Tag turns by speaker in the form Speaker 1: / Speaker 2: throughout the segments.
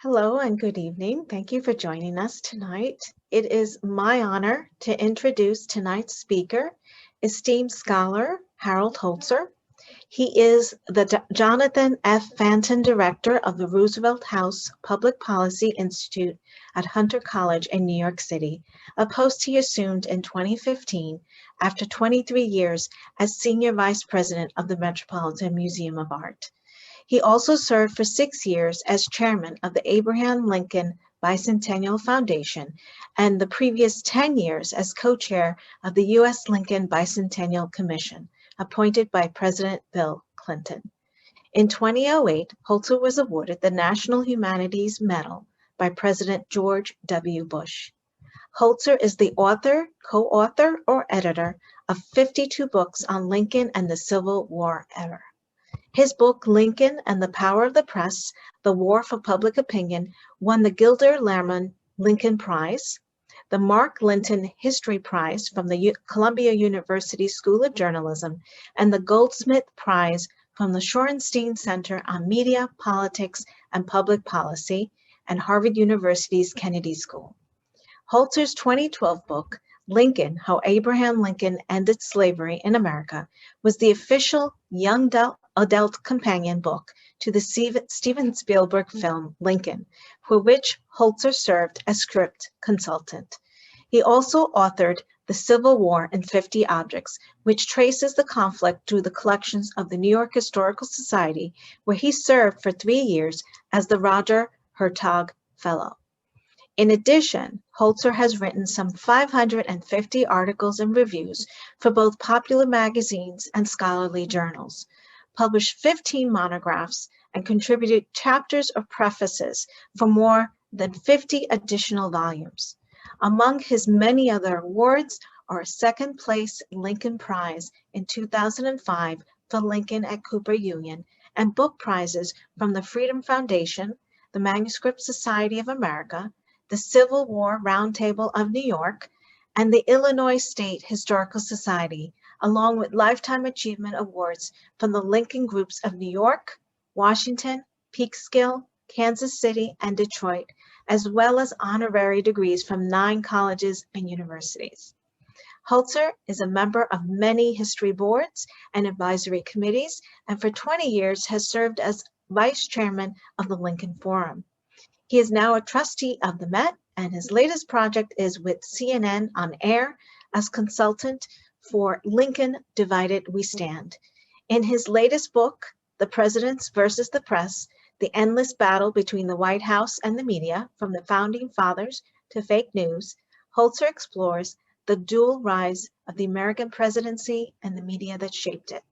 Speaker 1: Hello and good evening. Thank you for joining us tonight. It is my honor to introduce tonight's speaker, esteemed scholar Harold Holzer. He is the Jonathan F. Fanton Director of the Roosevelt House Public Policy Institute at Hunter College in New York City, a post he assumed in 2015 after 23 years as Senior Vice President of the Metropolitan Museum of Art. He also served for 6 years as chairman of the Abraham Lincoln Bicentennial Foundation and the previous 10 years as co-chair of the U.S. Lincoln Bicentennial Commission, appointed by President Bill Clinton. In 2008, Holzer was awarded the National Humanities Medal by President George W. Bush. Holzer is the author, co-author, or editor of 52 books on Lincoln and the Civil War era. His book, Lincoln and the Power of the Press, The War for Public Opinion, won the Gilder Lehrman Lincoln Prize, the Mark Linton History Prize from the Columbia University School of Journalism, and the Goldsmith Prize from the Shorenstein Center on Media, Politics, and Public Policy and Harvard University's Kennedy School. Holzer's 2012 book, Lincoln, How Abraham Lincoln Ended Slavery in America, was the official young adult companion book to the Steven Spielberg film Lincoln, for which Holzer served as script consultant. He also authored The Civil War in 50 Objects, which traces the conflict through the collections of the New York Historical Society, where he served for 3 years as the Roger Hertog Fellow. In addition, Holzer has written some 550 articles and reviews for both popular magazines and scholarly journals, published 15 monographs, and contributed chapters or prefaces for more than 50 additional volumes. Among his many other awards are a second-place Lincoln Prize in 2005 for Lincoln at Cooper Union and book prizes from the Freedom Foundation, the Manuscript Society of America, the Civil War Roundtable of New York, and the Illinois State Historical Society, along with Lifetime Achievement Awards from the Lincoln Groups of New York, Washington, Peekskill, Kansas City, and Detroit, as well as honorary degrees from 9 colleges and universities. Holzer is a member of many history boards and advisory committees, and for 20 years has served as vice chairman of the Lincoln Forum. He is now a trustee of the Met, and his latest project is with CNN on air as consultant for Lincoln Divided We Stand. In his latest book, The Presidents versus the Press, The Endless Battle Between the White House and the Media, From the Founding Fathers to Fake News, Holzer explores the dual rise of the American presidency and the media that shaped it.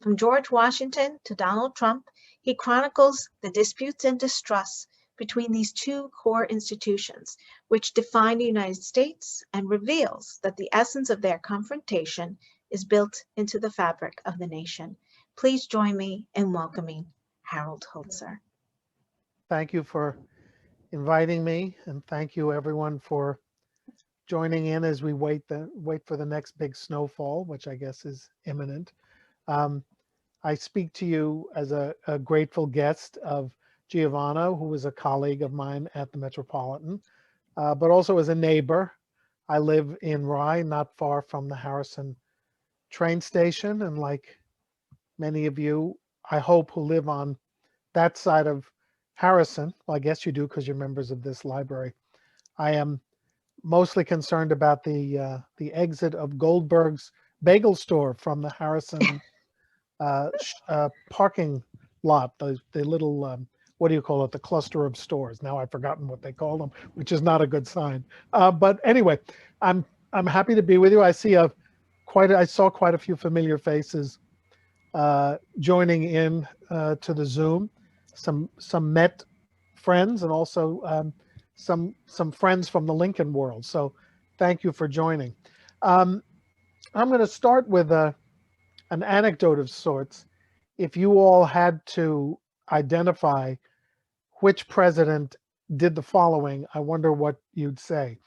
Speaker 1: From George Washington to Donald Trump, he chronicles the disputes and distrusts between these two core institutions, which define the United States, and reveals that the essence of their confrontation is built into the fabric of the nation. Please join me in welcoming Harold Holzer.
Speaker 2: Thank you for inviting me, and thank you everyone for joining in as we wait for the next big snowfall, which I guess is imminent. I speak to you as a grateful guest of Giovanna, who was a colleague of mine at the Metropolitan, but also as a neighbor. I live in Rye, not far from the Harrison train station, and like many of you, I hope, who live on that side of Harrison, well, I guess you do because you're members of this library, I am mostly concerned about the exit of Goldberg's Bagel Store from the Harrison parking lot, the little what do you call it? The cluster of stores. Now I've forgotten what they call them, which is not a good sign. But anyway, I'm happy to be with you. I saw quite a few familiar faces joining in to the Zoom. Some Met friends and also some friends from the Lincoln world. So thank you for joining. I'm going to start with an anecdote of sorts. If you all had to identify which president did the following, I wonder what you'd say.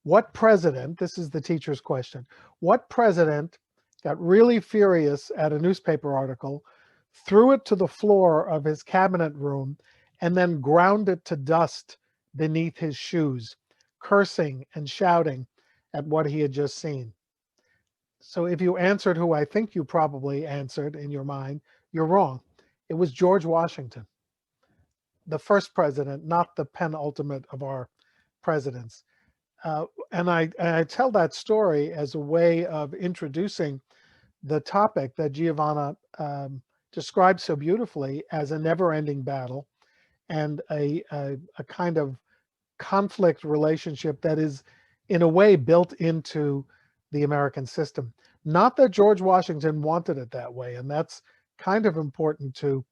Speaker 2: What president, this is the teacher's question, what president got really furious at a newspaper article, threw it to the floor of his cabinet room, and then ground it to dust beneath his shoes, cursing and shouting at what he had just seen. So if you answered who I think you probably answered in your mind, you're wrong. It was George Washington, the first president, not the penultimate of our presidents. And I tell that story as a way of introducing the topic that Giovanna describes so beautifully as a never-ending battle and a kind of conflict relationship that is, in a way, built into the American system. Not that George Washington wanted it that way, and that's kind of important to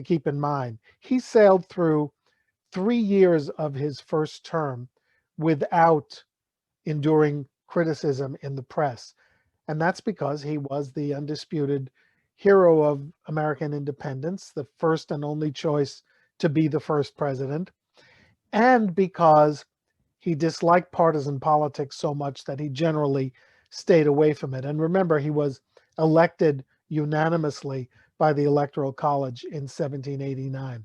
Speaker 2: keep in mind. He sailed through 3 years of his first term without enduring criticism in the press. And that's because he was the undisputed hero of American independence, the first and only choice to be the first president, and because he disliked partisan politics so much that he generally stayed away from it. And remember, he was elected unanimously by the Electoral College in 1789.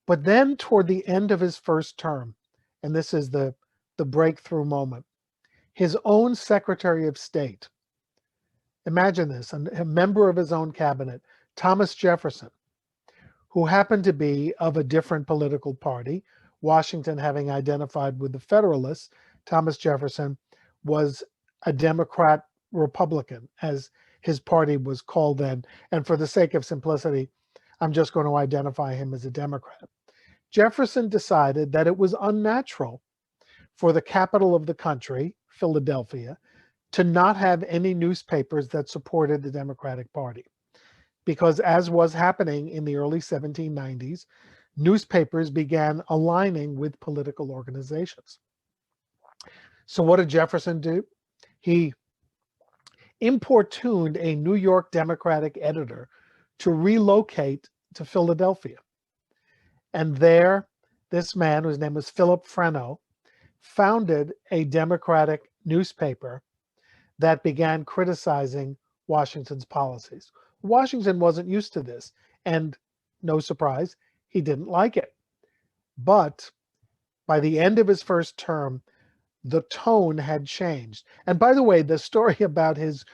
Speaker 2: But then toward the end of his first term, and this is the breakthrough moment, his own Secretary of State, imagine this, a member of his own cabinet, Thomas Jefferson, who happened to be of a different political party, Washington having identified with the Federalists, Thomas Jefferson was a Democrat Republican, as his party was called then. And for the sake of simplicity, I'm just going to identify him as a Democrat. Jefferson decided that it was unnatural for the capital of the country, Philadelphia, to not have any newspapers that supported the Democratic Party. Because as was happening in the early 1790s, newspapers began aligning with political organizations. So what did Jefferson do? He importuned a New York Democratic editor to relocate to Philadelphia. And there, this man, whose name was Philip Freneau, founded a Democratic newspaper that began criticizing Washington's policies. Washington wasn't used to this, and no surprise, he didn't like it. But by the end of his first term, the tone had changed. And by the way, the story about his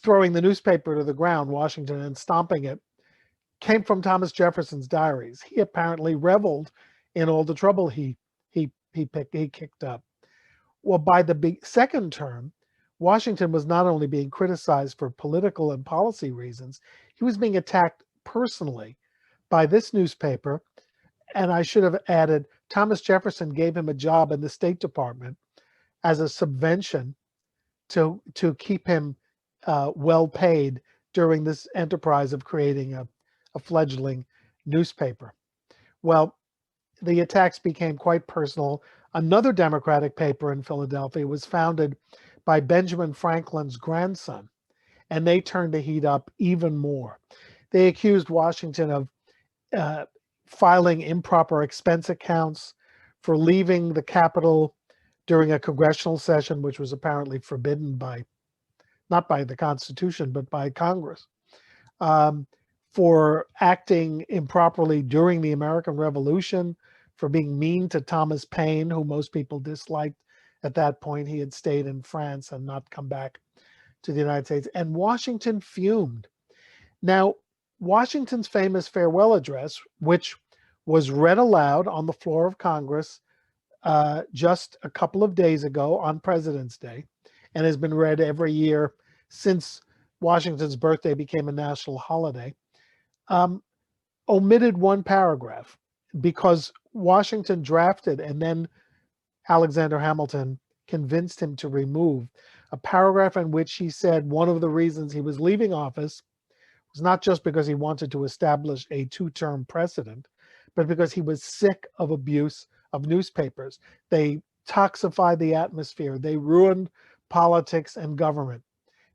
Speaker 2: throwing the newspaper to the ground, Washington, and stomping it, came from Thomas Jefferson's diaries. He apparently reveled in all the trouble he kicked up. Well, by the second term, Washington was not only being criticized for political and policy reasons, he was being attacked personally by this newspaper. And I should have added, Thomas Jefferson gave him a job in the State Department as a subvention to keep him well paid during this enterprise of creating a fledgling newspaper. Well, the attacks became quite personal. Another Democratic paper in Philadelphia was founded by Benjamin Franklin's grandson, and they turned the heat up even more. They accused Washington of filing improper expense accounts, for leaving the Capitol during a congressional session, which was apparently forbidden by, not by the Constitution, but by Congress, for acting improperly during the American Revolution, for being mean to Thomas Paine, who most people disliked at that point. He had stayed in France and not come back to the United States. And Washington fumed. Now, Washington's famous farewell address, which was read aloud on the floor of Congress just a couple of days ago on President's Day, and has been read every year since Washington's birthday became a national holiday, omitted one paragraph because Washington drafted, and then Alexander Hamilton convinced him to remove a paragraph in which he said one of the reasons he was leaving office was not just because he wanted to establish a two-term precedent, but because he was sick of abuse of newspapers. They toxified the atmosphere. They ruined politics and government.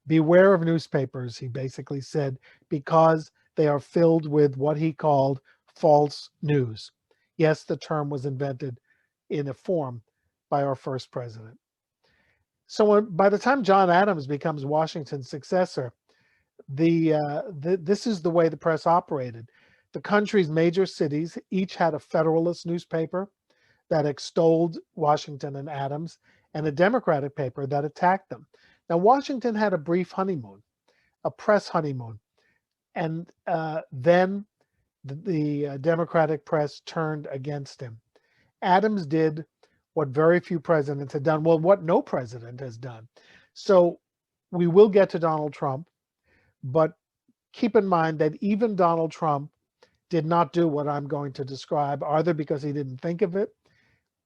Speaker 2: Beware of newspapers, he basically said, because they are filled with what he called false news. Yes, the term was invented in a form by our first president. So by the time John Adams becomes Washington's successor, this is the way the press operated. The country's major cities each had a Federalist newspaper that extolled Washington and Adams, and a Democratic paper that attacked them. Now, Washington had a brief honeymoon, a press honeymoon, and then the Democratic press turned against him. Adams did what very few presidents had done, well, what no president has done. So we will get to Donald Trump, but keep in mind that even Donald Trump did not do what I'm going to describe, either because he didn't think of it,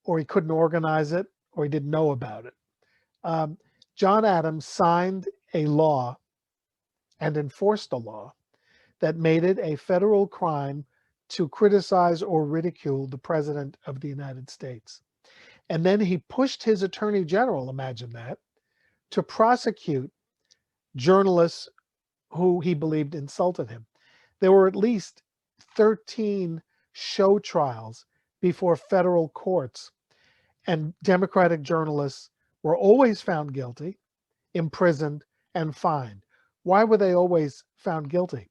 Speaker 2: or he couldn't organize it, or he didn't know about it. John Adams signed a law and enforced a law that made it a federal crime to criticize or ridicule the President of the United States. And then he pushed his Attorney General, imagine that, to prosecute journalists who he believed insulted him. There were at least 13 show trials before federal courts, and Democratic journalists were always found guilty, imprisoned, and fined. Why were they always found guilty?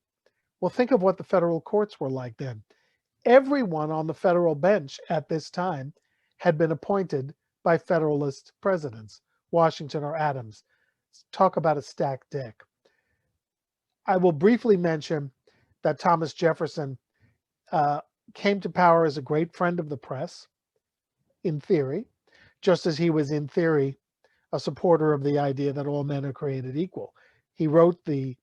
Speaker 2: Well, think of what the federal courts were like then. Everyone on the federal bench at this time had been appointed by Federalist presidents, Washington or Adams. Talk about a stacked deck. I will briefly mention that Thomas Jefferson came to power as a great friend of the press, in theory, just as he was in theory a supporter of the idea that all men are created equal. He wrote the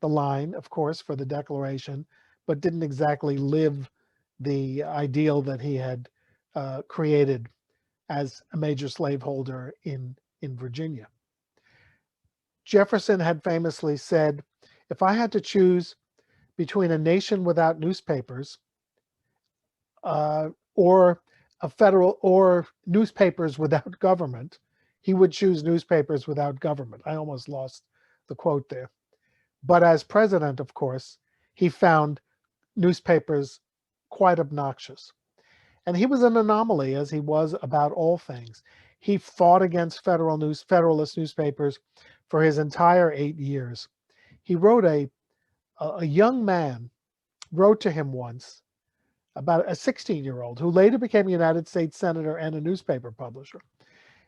Speaker 2: line, of course, for the Declaration, but didn't exactly live the ideal that he had created as a major slaveholder in Virginia. Jefferson had famously said, if I had to choose between a nation without newspapers or a federal or newspapers without government, he would choose newspapers without government. I almost lost the quote there. But as president, of course, he found newspapers quite obnoxious. And he was an anomaly, as he was about all things. He fought against Federalist newspapers for his entire 8 years. He wrote a young man wrote to him once, about a 16-year-old who later became a United States Senator and a newspaper publisher.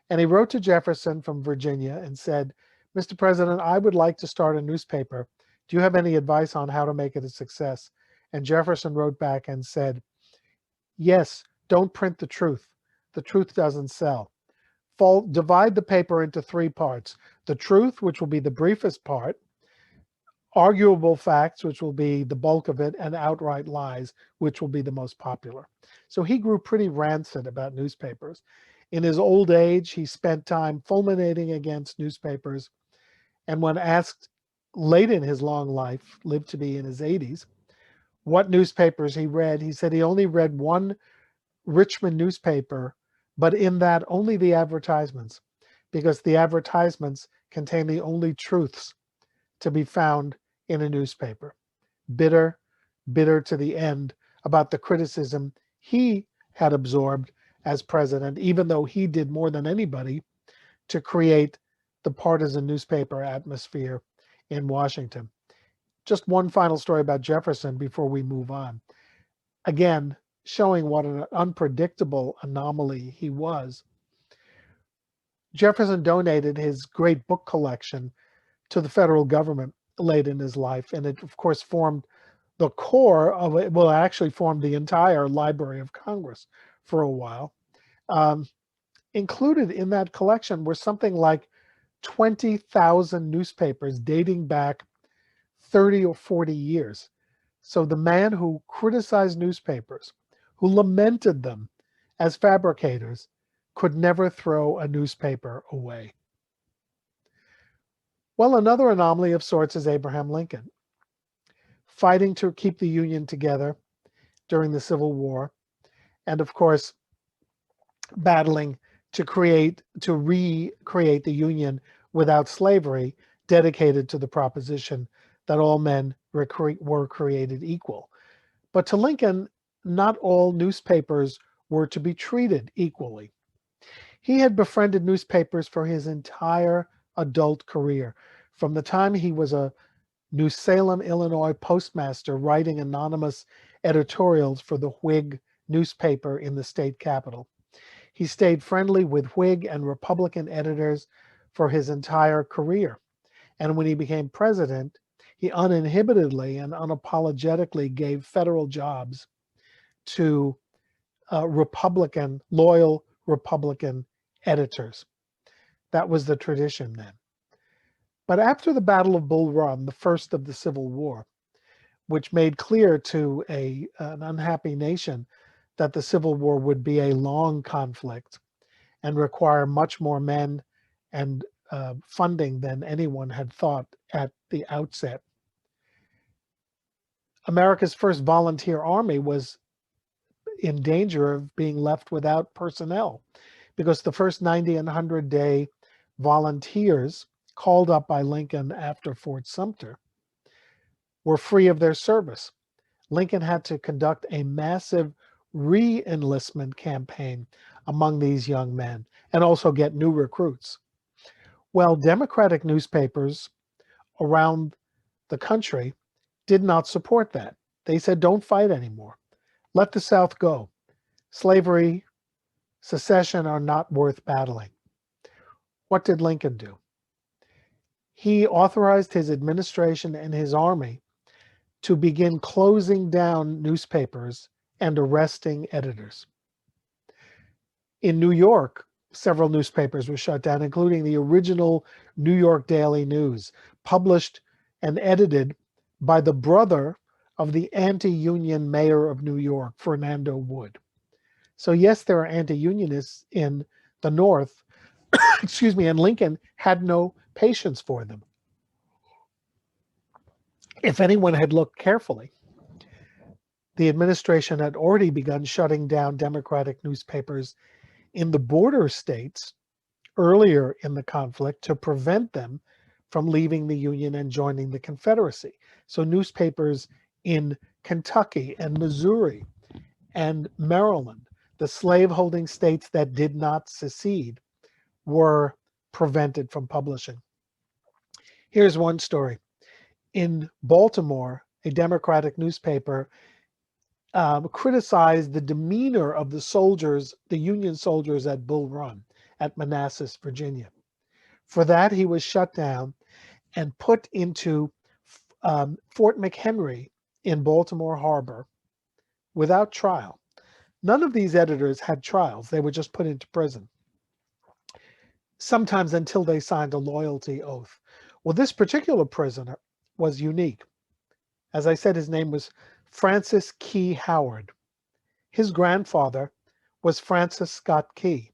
Speaker 2: And he wrote to Jefferson from Virginia and said, Mr. President, I would like to start a newspaper. Do you have any advice on how to make it a success? And Jefferson wrote back and said, yes, don't print the truth. The truth doesn't sell. Divide the paper into 3 parts. The truth, which will be the briefest part, arguable facts, which will be the bulk of it, and outright lies, which will be the most popular. So he grew pretty rancid about newspapers. In his old age, he spent time fulminating against newspapers. And when asked late in his long life, lived to be in his 80s, what newspapers he read, he said he only read one Richmond newspaper, but in that only the advertisements, because the advertisements contain the only truths to be found in a newspaper. Bitter to the end about the criticism he had absorbed as president, even though he did more than anybody to create the partisan newspaper atmosphere in Washington. Just one final story about Jefferson before we move on. Again, showing what an unpredictable anomaly he was. Jefferson donated his great book collection to the federal government late in his life, and it, of course, formed the core of it. Well, it actually formed the entire Library of Congress for a while. Included in that collection were something like 20,000 newspapers dating back 30 or 40 years. So the man who criticized newspapers, who lamented them as fabricators, could never throw a newspaper away. Well, another anomaly of sorts is Abraham Lincoln, fighting to keep the Union together during the Civil War, and of course, battling to recreate the Union without slavery, dedicated to the proposition that all men were created equal. But to Lincoln, not all newspapers were to be treated equally. He had befriended newspapers for his entire adult career, from the time he was a New Salem, Illinois postmaster writing anonymous editorials for the Whig newspaper in the state capital. He stayed friendly with Whig and Republican editors for his entire career. And when he became president, he uninhibitedly and unapologetically gave federal jobs to loyal Republican editors. That was the tradition then. But after the Battle of Bull Run, the first of the Civil War, which made clear to an unhappy nation that the Civil War would be a long conflict and require much more men and funding than anyone had thought at the outset. America's first volunteer army was in danger of being left without personnel because the first 90 and 100-day volunteers called up by Lincoln after Fort Sumter were free of their service. Lincoln had to conduct a massive re-enlistment campaign among these young men and also get new recruits. Well, Democratic newspapers around the country did not support that. They said, don't fight anymore. Let the South go. Slavery, secession are not worth battling. What did Lincoln do? He authorized his administration and his army to begin closing down newspapers and arresting editors. In New York, several newspapers were shut down, including the original New York Daily News, published and edited by the brother of the anti-union mayor of New York, Fernando Wood. So yes, there are anti-unionists in the North, excuse me, and Lincoln had no patience for them. If anyone had looked carefully, the administration had already begun shutting down Democratic newspapers in the border states earlier in the conflict to prevent them from leaving the Union and joining the Confederacy. So newspapers in Kentucky and Missouri and Maryland, the slave-holding states that did not secede, were prevented from publishing. Here's one story. In Baltimore, a Democratic newspaper criticized the demeanor of the soldiers, the Union soldiers at Bull Run at Manassas, Virginia. For that, he was shut down and put into Fort McHenry in Baltimore Harbor without trial. None of these editors had trials. They were just put into prison, sometimes until they signed a loyalty oath. Well, this particular prisoner was unique. As I said, his name was Francis Key Howard. His grandfather was Francis Scott Key,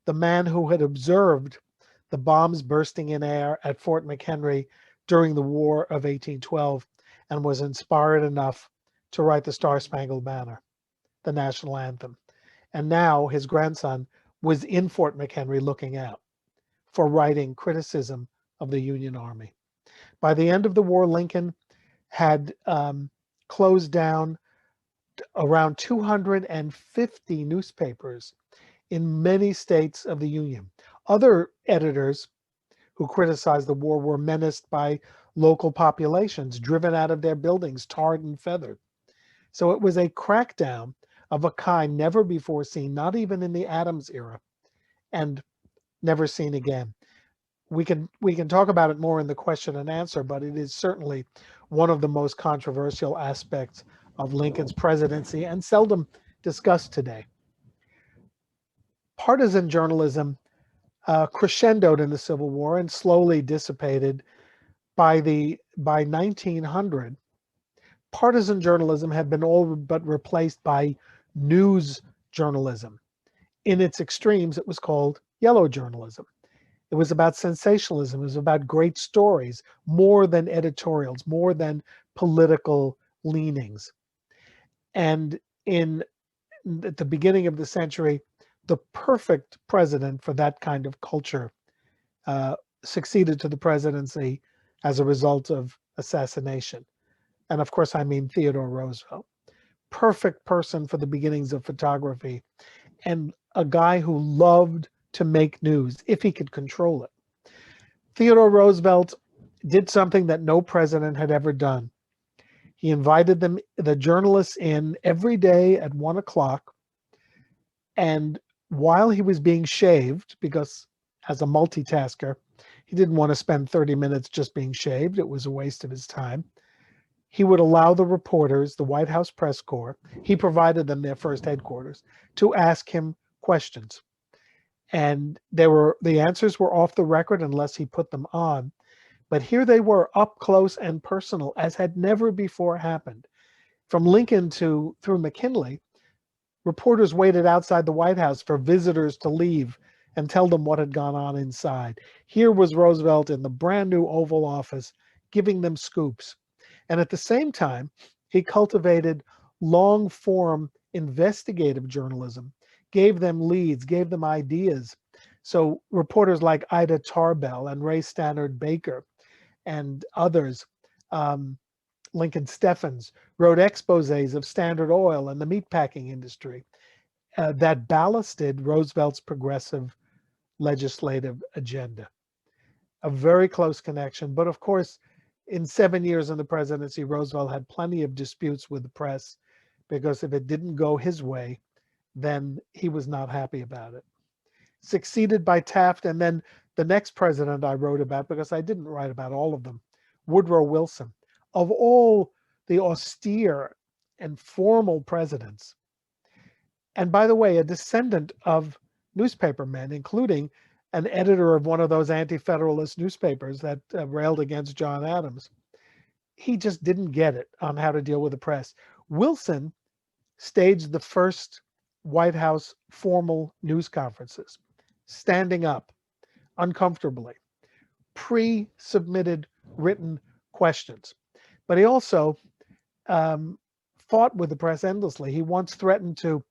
Speaker 2: the man who had observed the bombs bursting in air at Fort McHenry during the War of 1812 and was inspired enough to write the Star-Spangled Banner, the national anthem. And now his grandson was in Fort McHenry looking out for writing criticism of the Union Army. By the end of the war, Lincoln had closed down around 250 newspapers in many states of the Union. Other editors who criticized the war were menaced by local populations, driven out of their buildings, tarred and feathered. So it was a crackdown of a kind never before seen, not even in the Adams era, and never seen again. We can talk about it more in the question and answer, but it is certainly one of the most controversial aspects of Lincoln's presidency and seldom discussed today. Partisan journalism crescendoed in the Civil War and slowly dissipated. By 1900, partisan journalism had been all but replaced by news journalism. In its extremes, it was called yellow journalism. It was about sensationalism. It was about great stories, more than editorials, more than political leanings. And at the beginning of the century, the perfect president for that kind of culture succeeded to the presidency as a result of assassination. And of course, I mean Theodore Roosevelt. Perfect person for the beginnings of photography, and a guy who loved to make news if he could control it. Theodore Roosevelt did something that no president had ever done. He invited the journalists in every day at 1 o'clock. And while he was being shaved, because as a multitasker, he didn't want to spend 30 minutes just being shaved. It was a waste of his time. He would allow the reporters, the White House press corps, he provided them their first headquarters, to ask him questions. And the answers were off the record unless he put them on. But here they were, up close and personal, as had never before happened. From Lincoln through McKinley, reporters waited outside the White House for visitors to leave and tell them what had gone on inside. Here was Roosevelt in the brand new Oval Office giving them scoops. And at the same time, he cultivated long form investigative journalism, gave them leads, gave them ideas. So reporters like Ida Tarbell and Ray Stannard Baker and others, Lincoln Steffens, wrote exposés of Standard Oil and the meatpacking industry that ballasted Roosevelt's progressive legislative agenda. A very close connection. But of course, in 7 years in the presidency, Roosevelt had plenty of disputes with the press, because if it didn't go his way, then he was not happy about it. Succeeded by Taft, and then the next president I wrote about, because I didn't write about all of them, Woodrow Wilson. Of all the austere and formal presidents, and by the way, a descendant of newspapermen, including an editor of one of those anti-federalist newspapers that railed against John Adams, he just didn't get it on how to deal with the press. Wilson staged the first White House formal news conferences, standing up uncomfortably, pre-submitted written questions. But he also fought with the press endlessly. He once threatened to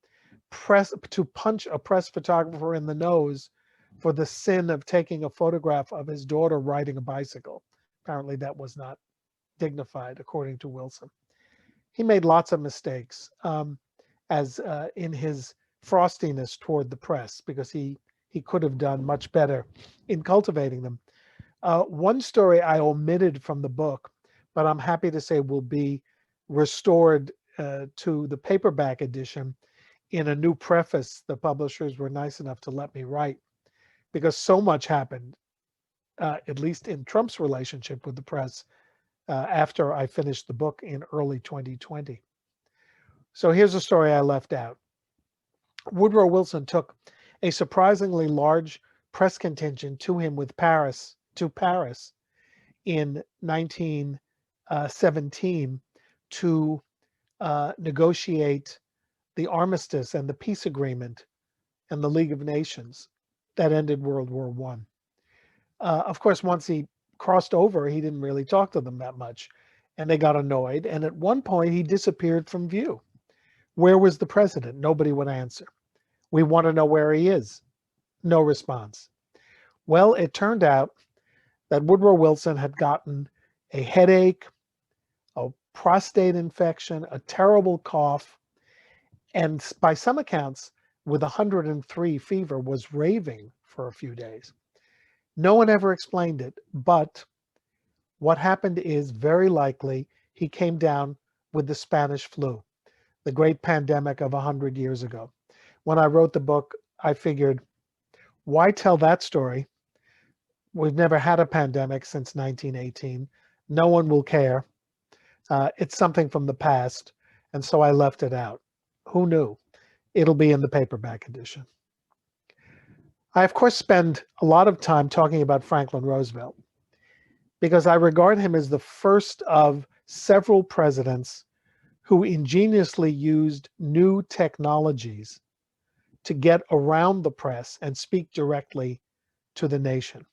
Speaker 2: punch a press photographer in the nose for the sin of taking a photograph of his daughter riding a bicycle. Apparently that was not dignified, according to Wilson. He made lots of mistakes as in his frostiness toward the press, because he could have done much better in cultivating them. One story I omitted from the book, but I'm happy to say will be restored to the paperback edition in a new preface the publishers were nice enough to let me write, because so much happened, at least in Trump's relationship with the press, after I finished the book in early 2020. So here's a story I left out. Woodrow Wilson took a surprisingly large press contingent to him to Paris in 1917 to negotiate the armistice and the peace agreement and the League of Nations that ended World War I. Of course, once he crossed over, he didn't really talk to them that much, and they got annoyed. And at one point, he disappeared from view. Where was the president? Nobody would answer. We want to know where he is. No response. Well, it turned out that Woodrow Wilson had gotten a headache, a prostate infection, a terrible cough, and by some accounts, with 103 fever, was raving for a few days. No one ever explained it, but what happened is very likely he came down with the Spanish flu, the great pandemic of 100 years ago. When I wrote the book, I figured, why tell that story? We've never had a pandemic since 1918. No one will care. It's something from the past, and so I left it out. Who knew? It'll be in the paperback edition. I, of course, spend a lot of time talking about Franklin Roosevelt, because I regard him as the first of several presidents who ingeniously used new technologies to get around the press and speak directly to the nation.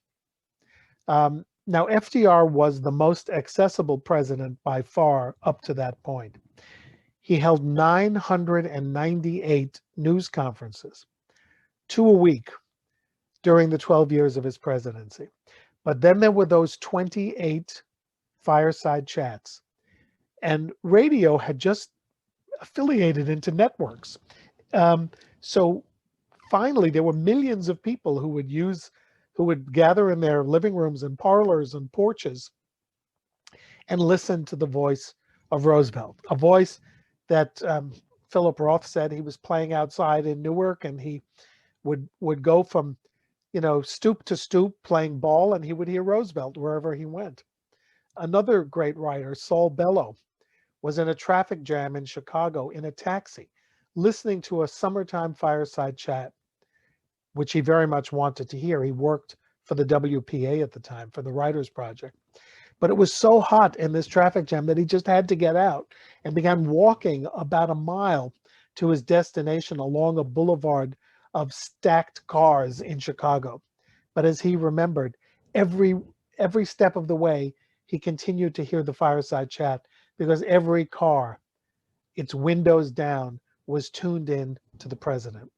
Speaker 2: Now, FDR was the most accessible president by far up to that point. He held 998 news conferences, 2 a week, during the 12 years of his presidency. But then there were those 28 fireside chats. And radio had just affiliated into networks. So finally, there were millions of people who would gather in their living rooms and parlors and porches and listen to the voice of Roosevelt, a voice that Philip Roth said he was playing outside in Newark, and he would go from, stoop to stoop playing ball, and he would hear Roosevelt wherever he went. Another great writer, Saul Bellow, was in a traffic jam in Chicago in a taxi, listening to a summertime fireside chat, which he very much wanted to hear. He worked for the WPA at the time, for the Writers Project. But it was so hot in this traffic jam that he just had to get out and began walking about a mile to his destination along a boulevard of stacked cars in Chicago. But as he remembered, every step of the way, he continued to hear the fireside chat because every car, its windows down, was tuned in to the president.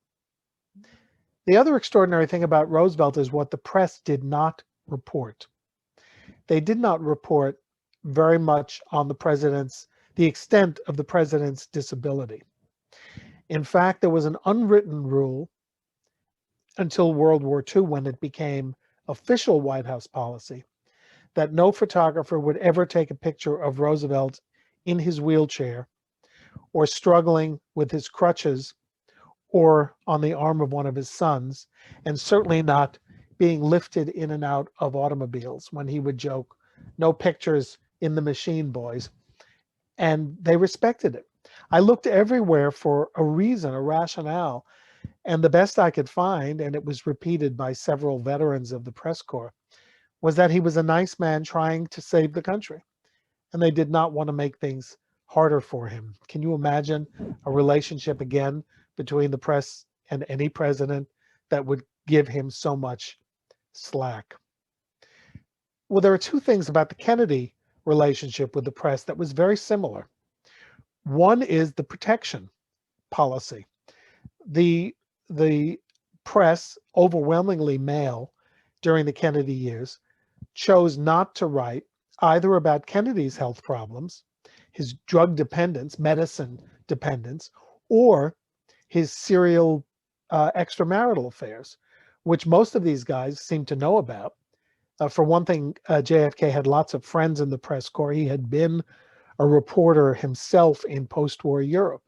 Speaker 2: The other extraordinary thing about Roosevelt is what the press did not report. They did not report very much on the extent of the president's disability. In fact, there was an unwritten rule until World War II, when it became official White House policy, that no photographer would ever take a picture of Roosevelt in his wheelchair or struggling with his crutches or on the arm of one of his sons, and certainly not being lifted in and out of automobiles, when he would joke, no pictures in the machine, boys. And they respected it. I looked everywhere for a reason, a rationale, and the best I could find, and it was repeated by several veterans of the press corps, was that he was a nice man trying to save the country, and they did not want to make things harder for him. Can you imagine a relationship again between the press and any president that would give him so much slack? Well, there are two things about the Kennedy relationship with the press that was very similar. One is the protection policy. The press, overwhelmingly male during the Kennedy years, chose not to write either about Kennedy's health problems, his drug dependence, medicine dependence, or his serial extramarital affairs, which most of these guys seem to know about. For one thing, JFK had lots of friends in the press corps. He had been a reporter himself in post-war Europe.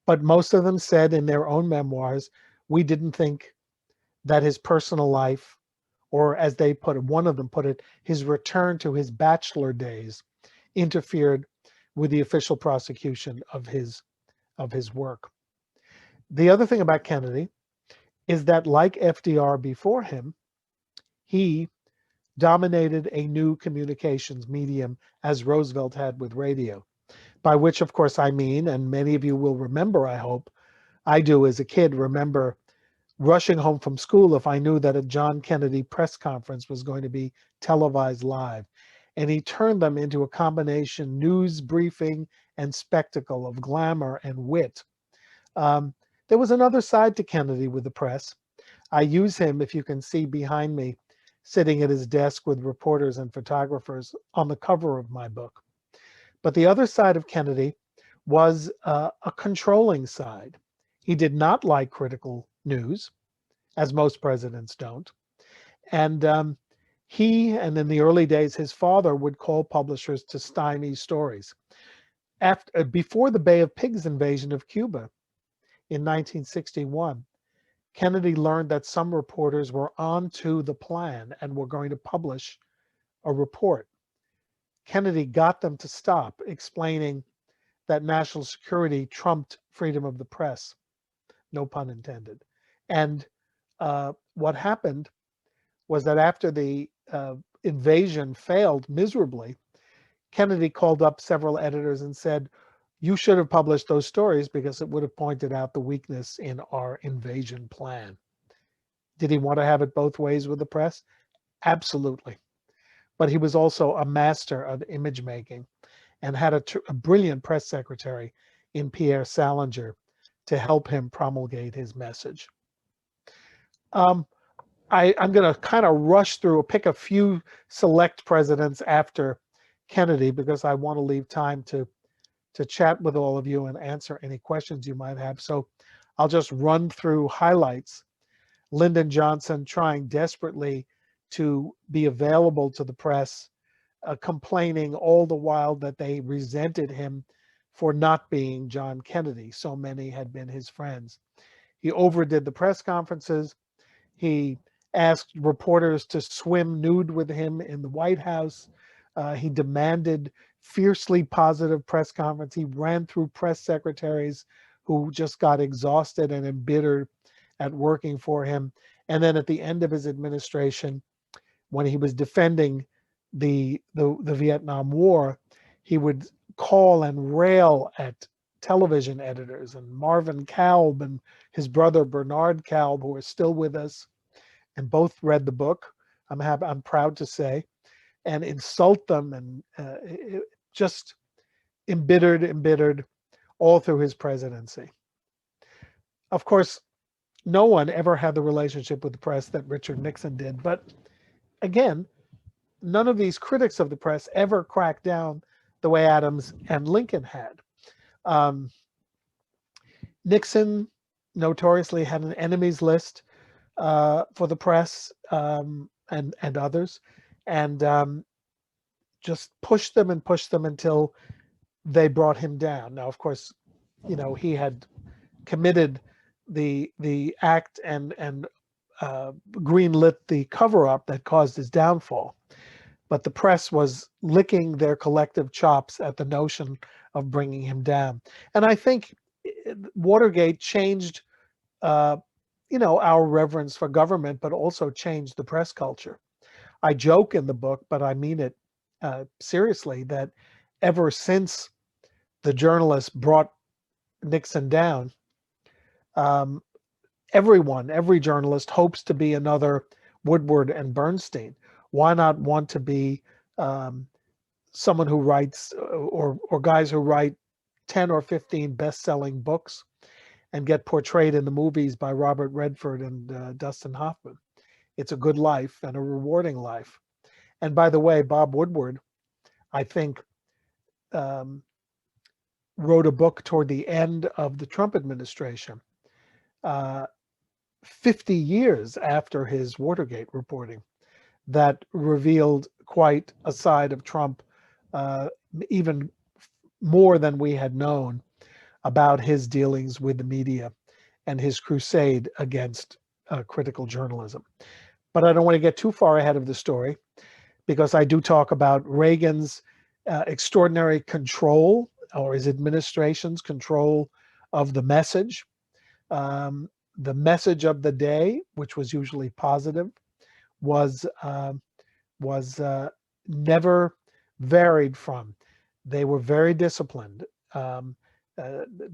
Speaker 2: But most of them said in their own memoirs, we didn't think that his personal life, or as they put it, one of them put it, his return to his bachelor days interfered with the official prosecution of his work. The other thing about Kennedy is that, like FDR before him, he dominated a new communications medium as Roosevelt had with radio, by which, of course, I mean, and many of you will remember, I hope, I do as a kid, remember rushing home from school if I knew that a John Kennedy press conference was going to be televised live. And he turned them into a combination news briefing and spectacle of glamour and wit. There was another side to Kennedy with the press. I use him, if you can see behind me, sitting at his desk with reporters and photographers on the cover of my book. But the other side of Kennedy was a controlling side. He did not like critical news, as most presidents don't. And he, and in the early days, his father would call publishers to stymie stories. Before the Bay of Pigs invasion of Cuba in 1961, Kennedy learned that some reporters were onto the plan and were going to publish a report. Kennedy got them to stop, explaining that national security trumped freedom of the press, no pun intended. And what happened was that after the invasion failed miserably, Kennedy called up several editors and said, you should have published those stories because it would have pointed out the weakness in our invasion plan. Did he want to have it both ways with the press? Absolutely. But he was also a master of image making and had a brilliant press secretary in Pierre Salinger to help him promulgate his message. I'm going to kind of rush through, pick a few select presidents after Kennedy because I want to leave time to chat with all of you and answer any questions you might have. So I'll just run through highlights. Lyndon Johnson trying desperately to be available to the press complaining all the while that they resented him for not being John Kennedy. So many had been his friends. He overdid the press conferences. He asked reporters to swim nude with him in the White House. He demanded fiercely positive press conference. He ran through press secretaries who just got exhausted and embittered at working for him. And then at the end of his administration, when he was defending the Vietnam War, he would call and rail at television editors, and Marvin Kalb and his brother Bernard Kalb, who are still with us, and both read the book, I'm proud to say, and insult them, and just embittered all through his presidency. Of course, no one ever had the relationship with the press that Richard Nixon did, but again, none of these critics of the press ever cracked down the way Adams and Lincoln had. Nixon notoriously had an enemies list for the press and others, and just pushed them until they brought him down. Now, of course, he had committed the act and greenlit the cover-up that caused his downfall. But the press was licking their collective chops at the notion of bringing him down. And I think Watergate changed, our reverence for government, but also changed the press culture. I joke in the book, but I mean it seriously, that ever since the journalists brought Nixon down, every journalist hopes to be another Woodward and Bernstein. Why not want to be someone who writes, or guys who write 10 or 15 best-selling books and get portrayed in the movies by Robert Redford and Dustin Hoffman? It's a good life and a rewarding life. And by the way, Bob Woodward, I think, wrote a book toward the end of the Trump administration, 50 years after his Watergate reporting, that revealed quite a side of Trump, even more than we had known, about his dealings with the media and his crusade against critical journalism. But I don't want to get too far ahead of the story, because I do talk about Reagan's extraordinary control, or his administration's control of the message. The message of the day, which was usually positive, was never varied from. They were very disciplined. The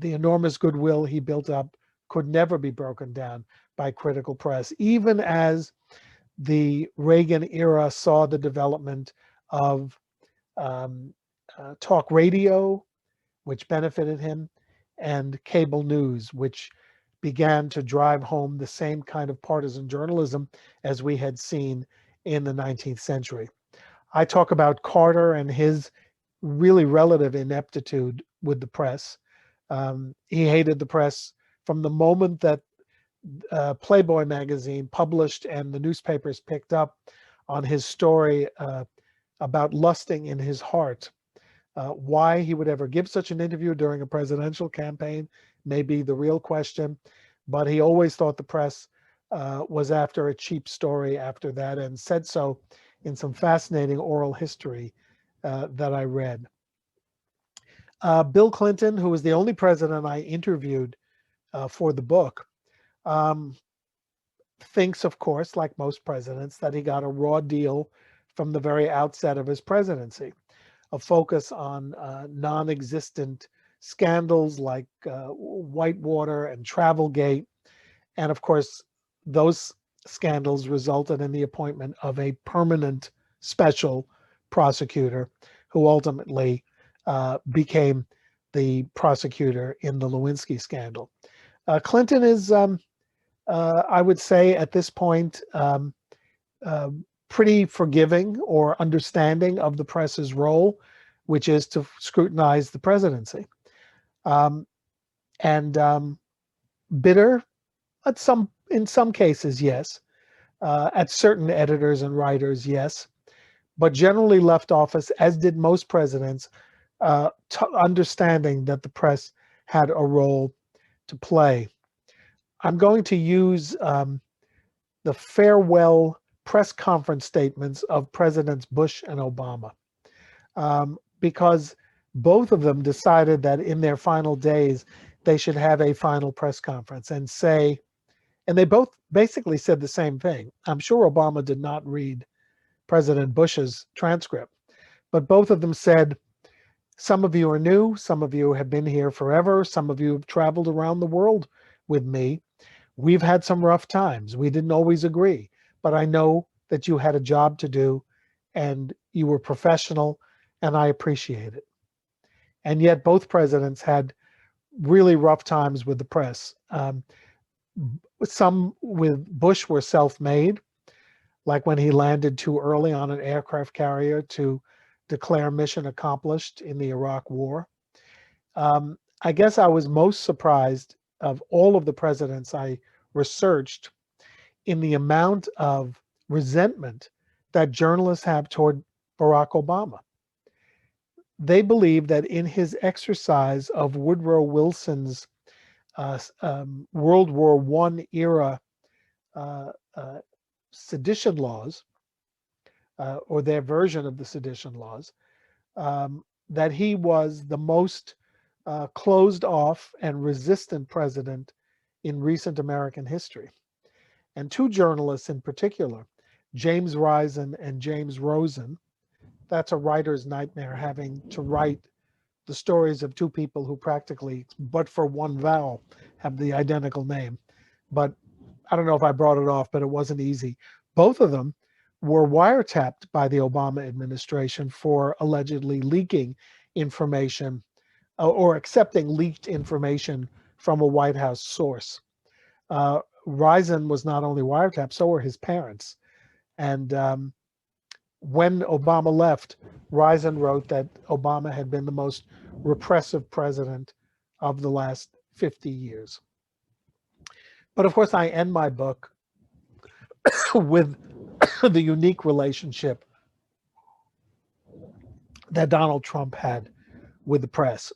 Speaker 2: enormous goodwill he built up could never be broken down by critical press, even as the Reagan era saw the development of talk radio, which benefited him, and cable news, which began to drive home the same kind of partisan journalism as we had seen in the 19th century. I talk about Carter and his really relative ineptitude with the press. He hated the press from the moment that Playboy magazine published and the newspapers picked up on his story about lusting in his heart. Why he would ever give such an interview during a presidential campaign may be the real question, but he always thought the press was after a cheap story after that, and said so in some fascinating oral history that I read. Bill Clinton, who was the only president I interviewed for the book, thinks, of course, like most presidents, that he got a raw deal from the very outset of his presidency, a focus on non-existent scandals like Whitewater and Travelgate. And of course, those scandals resulted in the appointment of a permanent special prosecutor who ultimately became the prosecutor in the Lewinsky scandal. Clinton is, I would say at this point, pretty forgiving or understanding of the press's role, which is to scrutinize the presidency. And bitter in some cases, yes. At certain editors and writers, yes. but generally left office, as did most presidents, understanding that the press had a role to play. I'm going to use the farewell press conference statements of Presidents Bush and Obama, because both of them decided that in their final days, they should have a final press conference and say, and they both basically said the same thing. I'm sure Obama did not read President Bush's transcript, but both of them said, some of you are new, some of you have been here forever, some of you have traveled around the world with me. We've had some rough times. We didn't always agree, but I know that you had a job to do and you were professional, and I appreciate it. And yet both presidents had really rough times with the press. Some with Bush were self-made, like when he landed too early on an aircraft carrier to declare mission accomplished in the Iraq War. I guess I was most surprised of all of the presidents I researched in the amount of resentment that journalists have toward Barack Obama. They believe that in his exercise of Woodrow Wilson's World War I era sedition laws, or their version of the sedition laws, that he was the most closed off and resistant president in recent American history. And two journalists in particular, James Risen and James Rosen, that's a writer's nightmare, having to write the stories of two people who practically, but for one vowel, have the identical name. But I don't know if I brought it off, but it wasn't easy. Both of them were wiretapped by the Obama administration for allegedly leaking information or accepting leaked information from a White House source. Risen was not only wiretapped, so were his parents. And when Obama left, Risen wrote that Obama had been the most repressive president of the last 50 years. But of course, I end my book with the unique relationship that Donald Trump had with the press.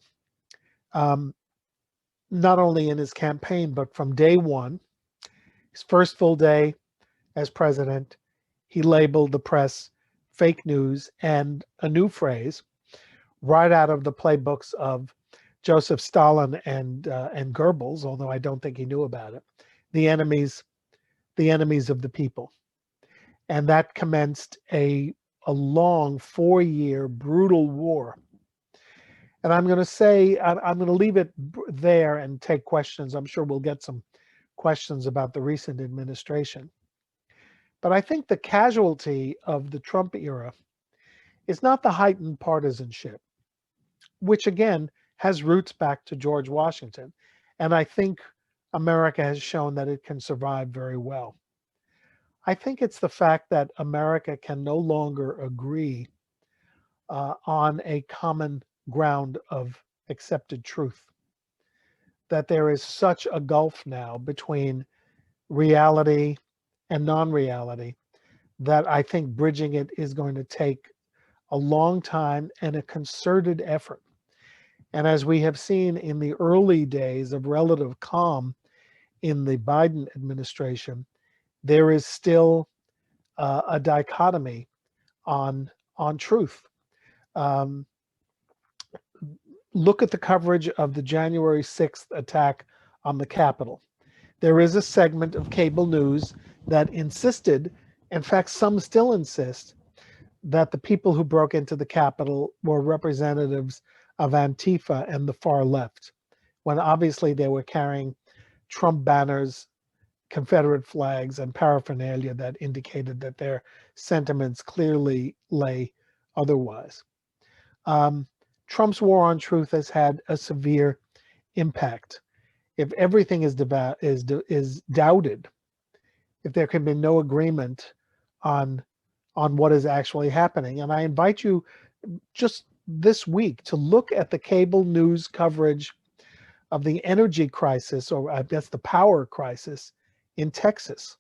Speaker 2: Not only in his campaign, but from day one, his first full day as president, he labeled the press fake news, and a new phrase right out of the playbooks of Joseph Stalin and Goebbels, although I don't think he knew about it, the enemies of the people. And that commenced a long 4-year brutal war. And I'm going to say, I'm going to leave it there and take questions. I'm sure we'll get some questions about the recent administration. But I think the casualty of the Trump era is not the heightened partisanship, which again has roots back to George Washington. And I think America has shown that it can survive very well. I think it's the fact that America can no longer agree on a common ground of accepted truth. That there is such a gulf now between reality and non-reality that I think bridging it is going to take a long time and a concerted effort. And as we have seen in the early days of relative calm in the Biden administration, there is still a dichotomy on truth. Look at the coverage of the January 6th attack on the Capitol. There is a segment of cable news that insisted, in fact, some still insist, that the people who broke into the Capitol were representatives of Antifa and the far left, when obviously they were carrying Trump banners, Confederate flags, and paraphernalia that indicated that their sentiments clearly lay otherwise. Trump's war on truth has had a severe impact. If everything is doubted, if there can be no agreement on what is actually happening. And I invite you just this week to look at the cable news coverage of the energy crisis, or I guess the power crisis in Texas.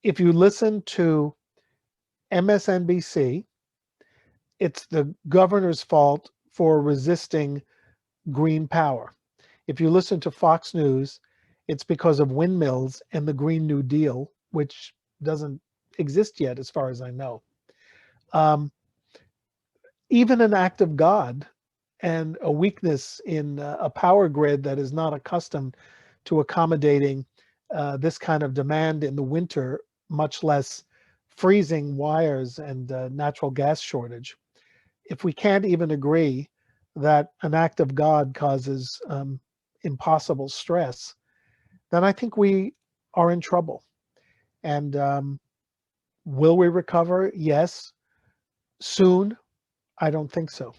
Speaker 2: If you listen to MSNBC, it's the governor's fault for resisting green power. If you listen to Fox News, it's because of windmills and the Green New Deal, which doesn't exist yet, as far as I know. Even an act of God and a weakness in a power grid that is not accustomed to accommodating this kind of demand in the winter, much less freezing wires and natural gas shortage. If we can't even agree that an act of God causes impossible stress, then I think we are in trouble. And will we recover? Yes. Soon? I don't think so.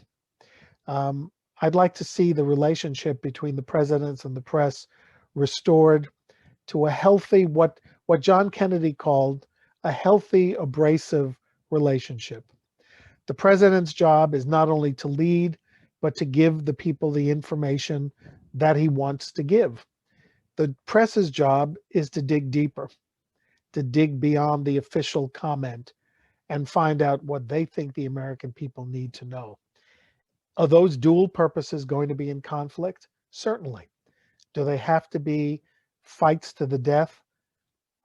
Speaker 2: I'd like to see the relationship between the presidents and the press restored to a healthy, what John Kennedy called a healthy, abrasive relationship. The president's job is not only to lead, but to give the people the information that he wants to give. The press's job is to dig deeper, to dig beyond the official comment and find out what they think the American people need to know. Are those dual purposes going to be in conflict? Certainly. Do they have to be fights to the death?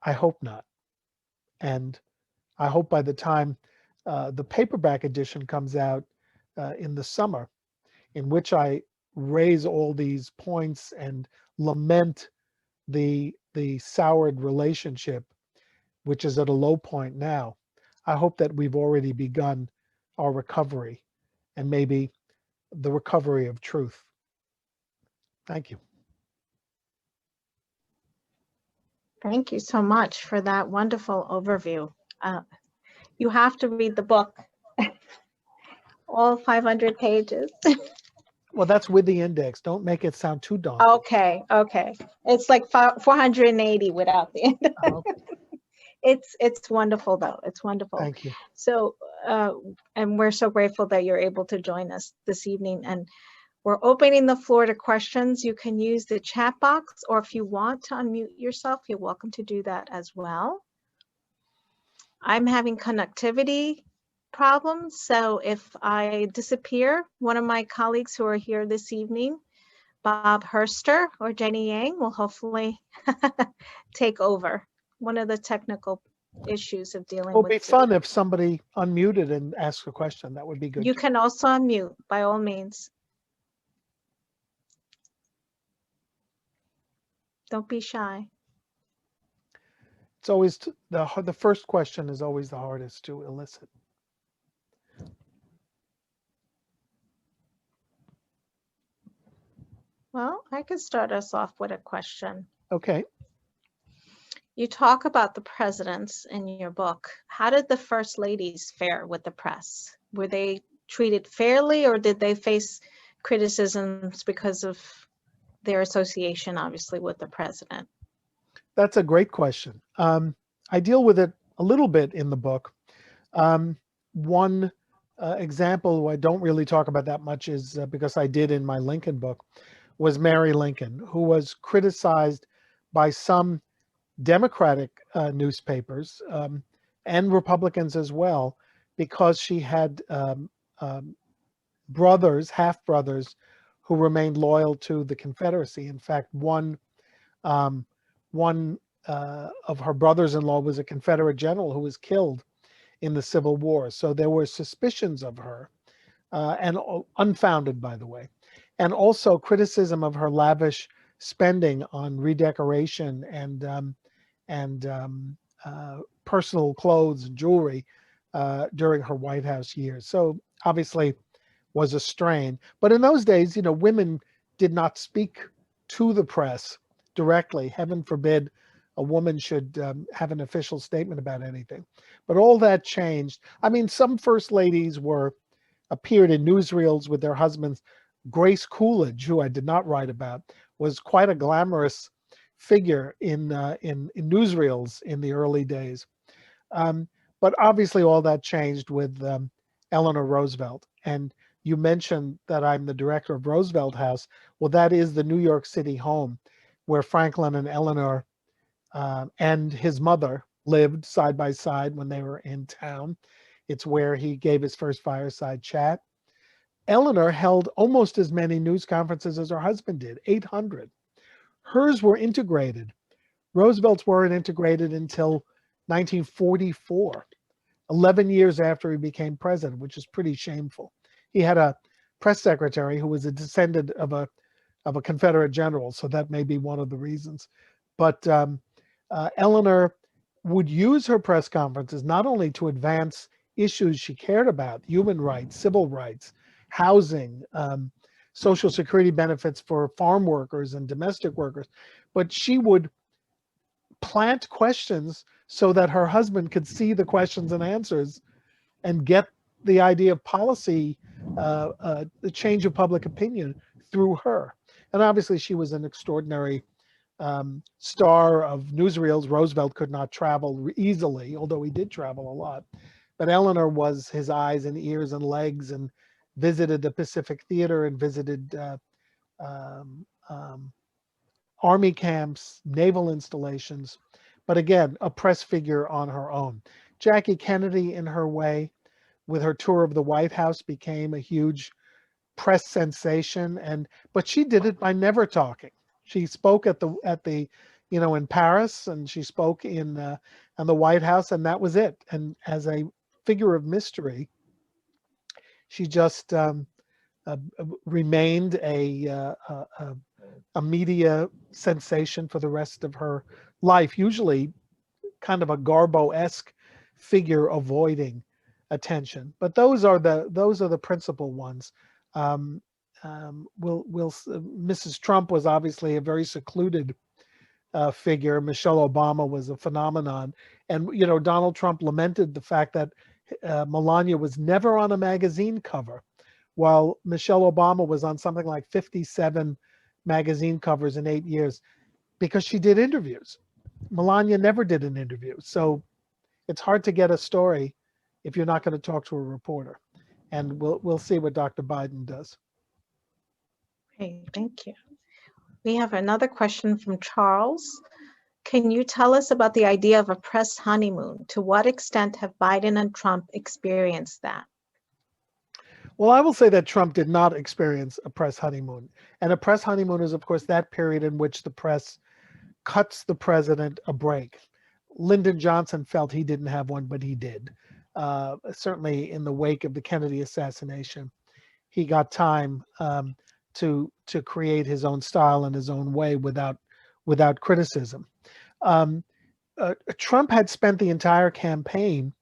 Speaker 2: I hope not. And I hope by the time the paperback edition comes out in the summer, in which I raise all these points and lament the soured relationship, which is at a low point now, I hope that we've already begun our recovery and maybe the recovery of truth. Thank you.
Speaker 1: Thank you so much for that wonderful overview. You have to read the book, all 500 pages.
Speaker 2: Well, that's with the index. Don't make it sound too daunting.
Speaker 1: Okay. It's like 480 without the index.
Speaker 2: Okay.
Speaker 1: It's wonderful though. It's wonderful.
Speaker 2: Thank you.
Speaker 1: So, and we're so grateful that you're able to join us this evening. And we're opening the floor to questions. You can use the chat box, or if you want to unmute yourself, you're welcome to do that as well. I'm having connectivity problems, so if I disappear, one of my colleagues who are here this evening, Bob Herster or Jenny Yang, will hopefully take over. One of the technical issues of dealing with.
Speaker 2: It would be fun if somebody unmuted and asked a question. That would be good.
Speaker 1: You can also unmute, by all means. Don't be shy.
Speaker 2: It's always the first question is always the hardest to elicit.
Speaker 1: Well, I could start us off with a question.
Speaker 2: Okay.
Speaker 1: You talk about the presidents in your book. How did the first ladies fare with the press? Were they treated fairly, or did they face criticisms because of their association, obviously, with the president?
Speaker 2: That's a great question. I deal with it a little bit in the book. One example I don't really talk about that much is because I did in my Lincoln book, was Mary Lincoln, who was criticized by some Democratic newspapers and Republicans as well, because she had half-brothers, who remained loyal to the Confederacy. In fact, one of her brothers-in-law was a Confederate general who was killed in the Civil War. So there were suspicions of her, and unfounded, by the way, and also criticism of her lavish spending on redecoration and personal clothes and jewelry during her White House years. So obviously was a strain. But in those days, women did not speak to the press directly. Heaven forbid a woman should have an official statement about anything. But all that changed. I mean, some first ladies appeared in newsreels with their husbands. Grace Coolidge, who I did not write about, was quite a glamorous figure in newsreels in the early days. But obviously all that changed with Eleanor Roosevelt. And you mentioned that I'm the director of Roosevelt House. Well, that is the New York City home where Franklin and Eleanor and his mother, lived side by side when they were in town. It's where he gave his first fireside chat. Eleanor held almost as many news conferences as her husband did, 800. Hers were integrated. Roosevelt's weren't integrated until 1944, 11 years after he became president, which is pretty shameful. He had a press secretary who was a descendant of a Confederate general, so that may be one of the reasons. But Eleanor would use her press conferences not only to advance issues she cared about, human rights, civil rights, housing, social security benefits for farm workers and domestic workers, but she would plant questions so that her husband could see the questions and answers and get the idea of policy, the change of public opinion through her. And obviously she was an extraordinary star of newsreels. Roosevelt could not travel easily, although he did travel a lot. But Eleanor was his eyes and ears and legs, and visited the Pacific Theater and visited army camps, naval installations. But again, a press figure on her own. Jackie Kennedy, in her way, with her tour of the White House, became a huge press sensation, but she did it by never talking. She spoke at the in Paris, and she spoke in the White House, and that was it. And as a figure of mystery, she just remained a media sensation for the rest of her life. Usually, kind of a Garbo-esque figure, avoiding attention. But those are the principal ones. Mrs. Trump was obviously a very secluded figure. Michelle Obama was a phenomenon, and Donald Trump lamented the fact that Melania was never on a magazine cover, while Michelle Obama was on something like 57 magazine covers in 8 years, because she did interviews. Melania never did an interview, so it's hard to get a story if you're not going to talk to a reporter. And we'll see what Dr. Biden does.
Speaker 1: Okay, thank you. We have another question from Charles. Can you tell us about the idea of a press honeymoon? To what extent have Biden and Trump experienced that?
Speaker 2: Well, I will say that Trump did not experience a press honeymoon. And a press honeymoon is, of course, that period in which the press cuts the president a break. Lyndon Johnson felt he didn't have one, but he did. Certainly in the wake of the Kennedy assassination, he got time to create his own style and his own way without criticism. Trump had spent the entire campaign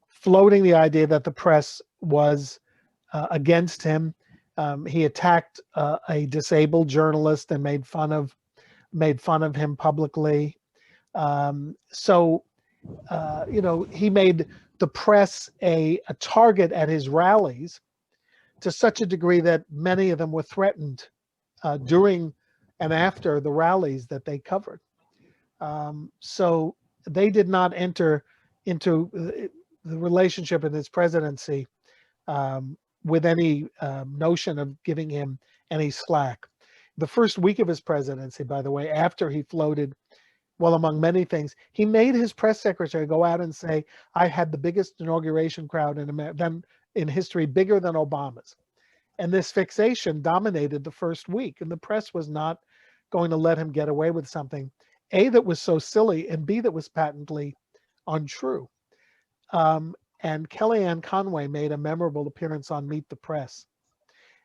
Speaker 2: floating the idea that the press was against him. He attacked a disabled journalist and made fun of him publicly. He made the press a target at his rallies, to such a degree that many of them were threatened during and after the rallies that they covered. So they did not enter into the relationship in his presidency with any notion of giving him any slack. The first week of his presidency, by the way, after he floated, well, among many things, he made his press secretary go out and say, I had the biggest inauguration crowd in history, bigger than Obama's. And this fixation dominated the first week, and the press was not going to let him get away with something, A, that was so silly, and B, that was patently untrue. And Kellyanne Conway made a memorable appearance on Meet the Press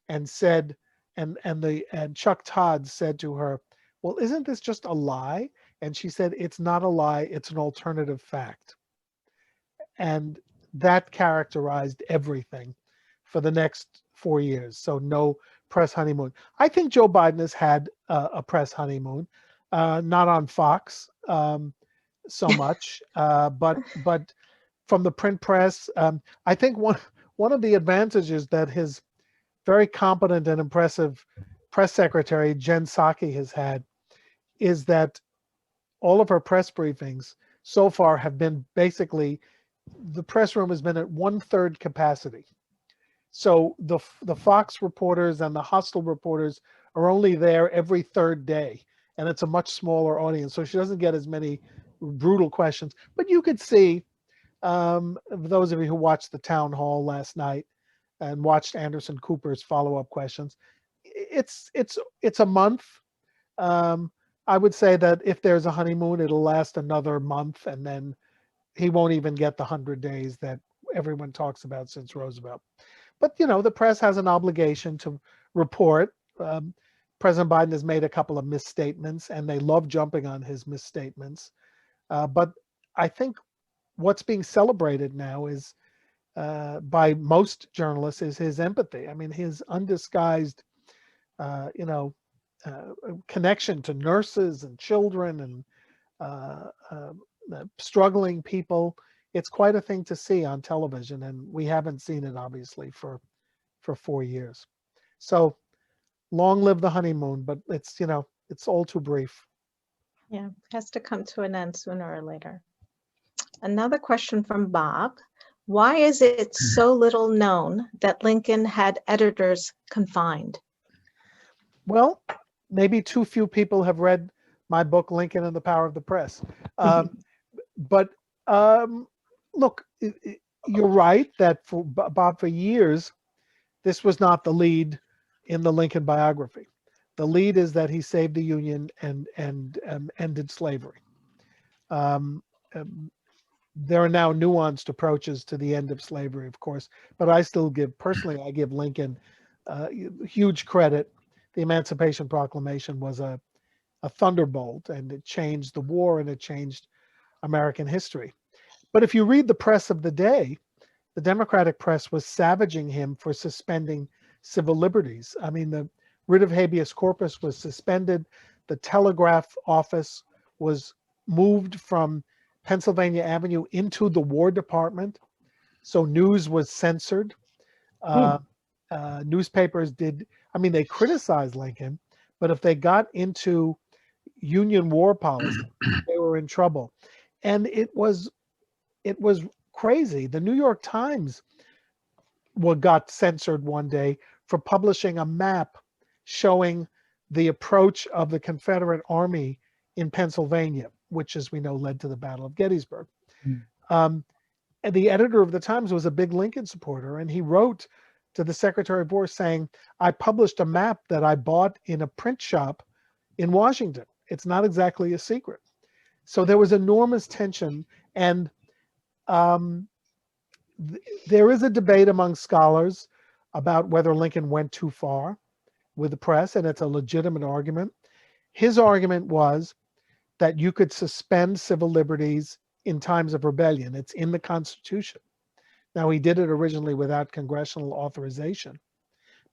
Speaker 2: and said, and Chuck Todd said to her, well, isn't this just a lie? And she said, it's not a lie, it's an alternative fact. And that characterized everything for the next 4 years. So no press honeymoon. I think Joe Biden has had a press honeymoon, not on Fox so much, but from the print press. I think one of the advantages that his very competent and impressive press secretary, Jen Psaki, has had is that all of her press briefings so far have been basically, the press room has been at 1/3 capacity. So the Fox reporters and the hostile reporters are only there every third day, and it's a much smaller audience. So she doesn't get as many brutal questions. But you could see, those of you who watched the town hall last night and watched Anderson Cooper's follow-up questions, it's a month. I would say that if there's a honeymoon, it'll last another month, and then he won't even get the 100 days that everyone talks about since Roosevelt. But, you know, the press has an obligation to report. President Biden has made a couple of misstatements, and they love jumping on his misstatements. But I think what's being celebrated now is, by most journalists, is his empathy. I mean, his undisguised, connection to nurses and children and struggling people. It's quite a thing to see on television, and we haven't seen it obviously for 4 years. So long live the honeymoon, but it's all too brief.
Speaker 1: Yeah, it has to come to an end sooner or later. Another question from Bob. Why is it so little known that Lincoln had editors confined?
Speaker 2: Well, maybe too few people have read my book, Lincoln and the Power of the Press. But look, you're right that for Bob, for years, this was not the lead in the Lincoln biography. The lead is that he saved the Union and ended slavery. There are now nuanced approaches to the end of slavery, of course, but I give Lincoln huge credit. The Emancipation Proclamation was a thunderbolt, and it changed the war and it changed American history. But if you read the press of the day, the Democratic press was savaging him for suspending civil liberties. I mean, the writ of habeas corpus was suspended. The telegraph office was moved from Pennsylvania Avenue into the War Department. So news was censored. Newspapers they criticized Lincoln, but if they got into Union war policy, they were in trouble. And it was crazy. The New York Times got censored one day for publishing a map showing the approach of the Confederate Army in Pennsylvania, which, as we know, led to the Battle of Gettysburg. And the editor of the Times was a big Lincoln supporter, and he wrote to the Secretary of War saying, I published a map that I bought in a print shop in Washington. It's not exactly a secret. So there was enormous tension, and there is a debate among scholars about whether Lincoln went too far with the press, and it's a legitimate argument. His argument was that you could suspend civil liberties in times of rebellion. It's in the Constitution. Now, he did it originally without congressional authorization,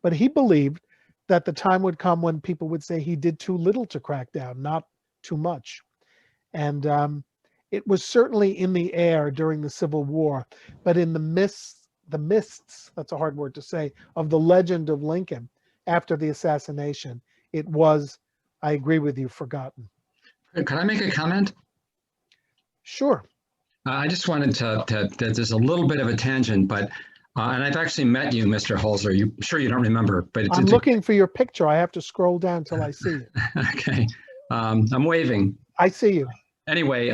Speaker 2: but he believed that the time would come when people would say he did too little to crack down, not too much. And it was certainly in the air during the Civil War, but in the mists, that's a hard word to say, of the legend of Lincoln after the assassination, it was, I agree with you, forgotten.
Speaker 3: Could I make a comment?
Speaker 2: Sure.
Speaker 3: I just wanted to there's a little bit of a tangent, but and I've actually met you, Mr. Holzer. Sure you don't remember, but
Speaker 2: I'm looking for your picture. I have to scroll down till I see it.
Speaker 3: Okay, I'm waving.
Speaker 2: I see you.
Speaker 3: Anyway,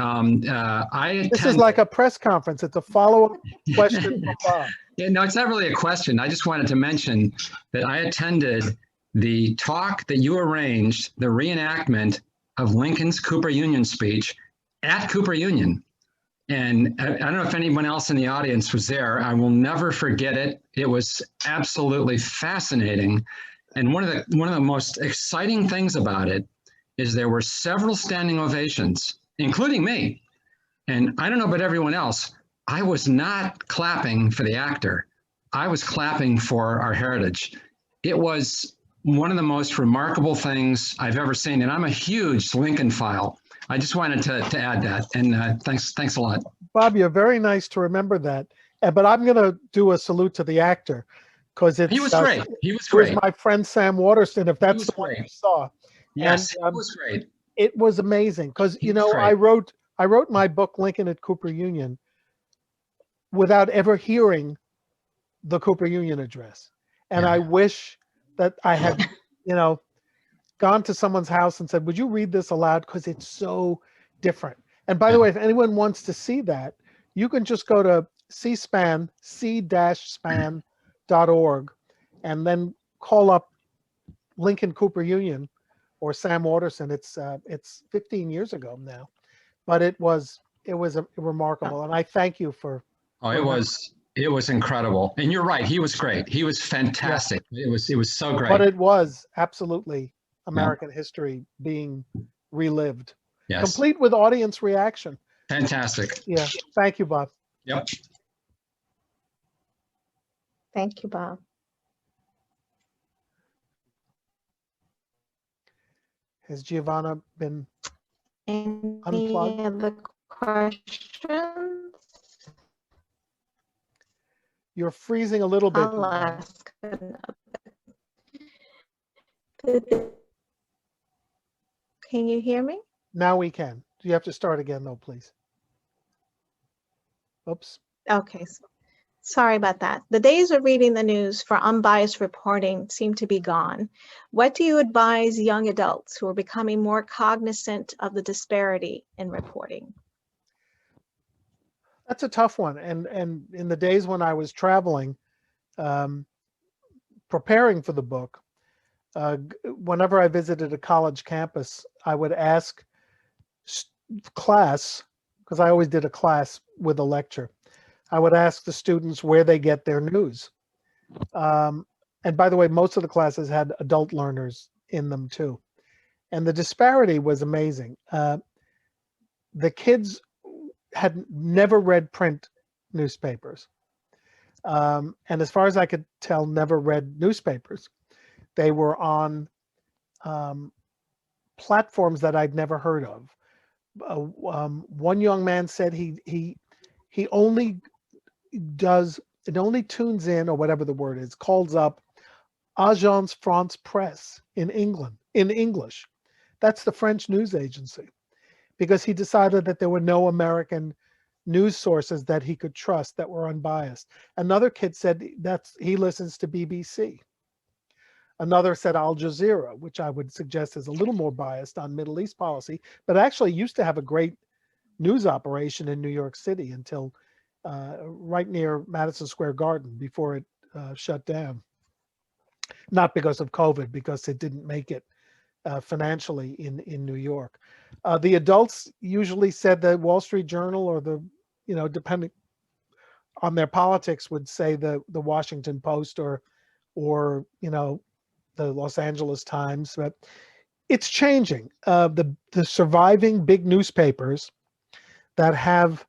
Speaker 2: This is like a press conference. It's a follow-up question from Bob.
Speaker 3: Yeah, no, it's not really a question. I just wanted to mention that I attended the talk that you arranged, the reenactment of Lincoln's Cooper Union speech at Cooper Union. And I don't know if anyone else in the audience was there. I will never forget it. It was absolutely fascinating. And one of the most exciting things about it is there were several standing ovations, including me. And I don't know about everyone else, I was not clapping for the actor. I was clapping for our heritage. It was one of the most remarkable things I've ever seen. And I'm a huge Lincoln file. I just wanted to add that. And thanks a lot.
Speaker 2: Bob, you're very nice to remember that. But I'm going to do a salute to the actor because
Speaker 3: He was great. He was great.
Speaker 2: It was my friend Sam Waterston, if that's the one you saw.
Speaker 3: Yes, and, it was great.
Speaker 2: It was amazing because, I wrote my book, Lincoln at Cooper Union, without ever hearing the Cooper Union address. And I wish that I had, gone to someone's house and said, would you read this aloud? Because it's so different. And by the way, if anyone wants to see that, you can just go to C-SPAN, c-span.org, and then call up Lincoln Cooper Union or Sam Waterson. It's 15 years ago now, but it was remarkable, and I thank you for.
Speaker 3: Oh, it was incredible, and you're right. He was great. He was fantastic. Yeah. It was so great.
Speaker 2: But it was absolutely American history being relived. Yes. Complete with audience reaction.
Speaker 3: Fantastic.
Speaker 2: Yeah. Thank you, Bob.
Speaker 3: Yep.
Speaker 1: Thank you, Bob.
Speaker 2: Has Giovanna been
Speaker 1: unplugged? Any other questions?
Speaker 2: You're freezing a little bit.
Speaker 1: I'll ask another. Can you hear me?
Speaker 2: Now we can. You have to start again, though, please. Oops.
Speaker 1: Okay. Sorry about that. The days of reading the news for unbiased reporting seem to be gone. What do you advise young adults who are becoming more cognizant of the disparity in reporting?
Speaker 2: That's a tough one. And in the days when I was traveling, preparing for the book, whenever I visited a college campus, I would ask class, because I always did a class with a lecture, I would ask the students where they get their news. And by the way, most of the classes had adult learners in them too. And the disparity was amazing. The kids had never read print newspapers. And as far as I could tell, never read newspapers. They were on platforms that I'd never heard of. One young man said he only tunes in, or whatever the word is, calls up Agence France Presse in English. That's the French news agency, because he decided that there were no American news sources that he could trust that were unbiased. Another kid said he listens to BBC. Another said Al Jazeera, which I would suggest is a little more biased on Middle East policy, but actually used to have a great news operation in New York City until right near Madison Square Garden before it shut down. Not because of COVID, because it didn't make it financially in New York. The adults usually said the Wall Street Journal, or depending on their politics, would say the Washington Post or the Los Angeles Times. But it's changing. The surviving big newspapers that have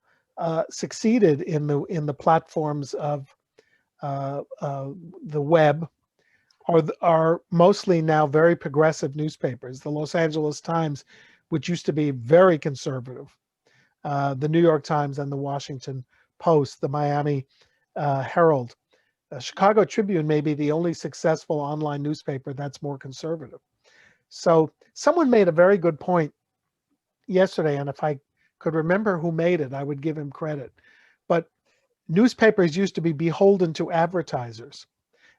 Speaker 2: succeeded in the platforms of the web are mostly now very progressive newspapers. The Los Angeles Times, which used to be very conservative, the New York Times and the Washington Post, the Miami Herald. Chicago Tribune may be the only successful online newspaper that's more conservative. So someone made a very good point yesterday, and if I could remember who made it, I would give him credit. But newspapers used to be beholden to advertisers.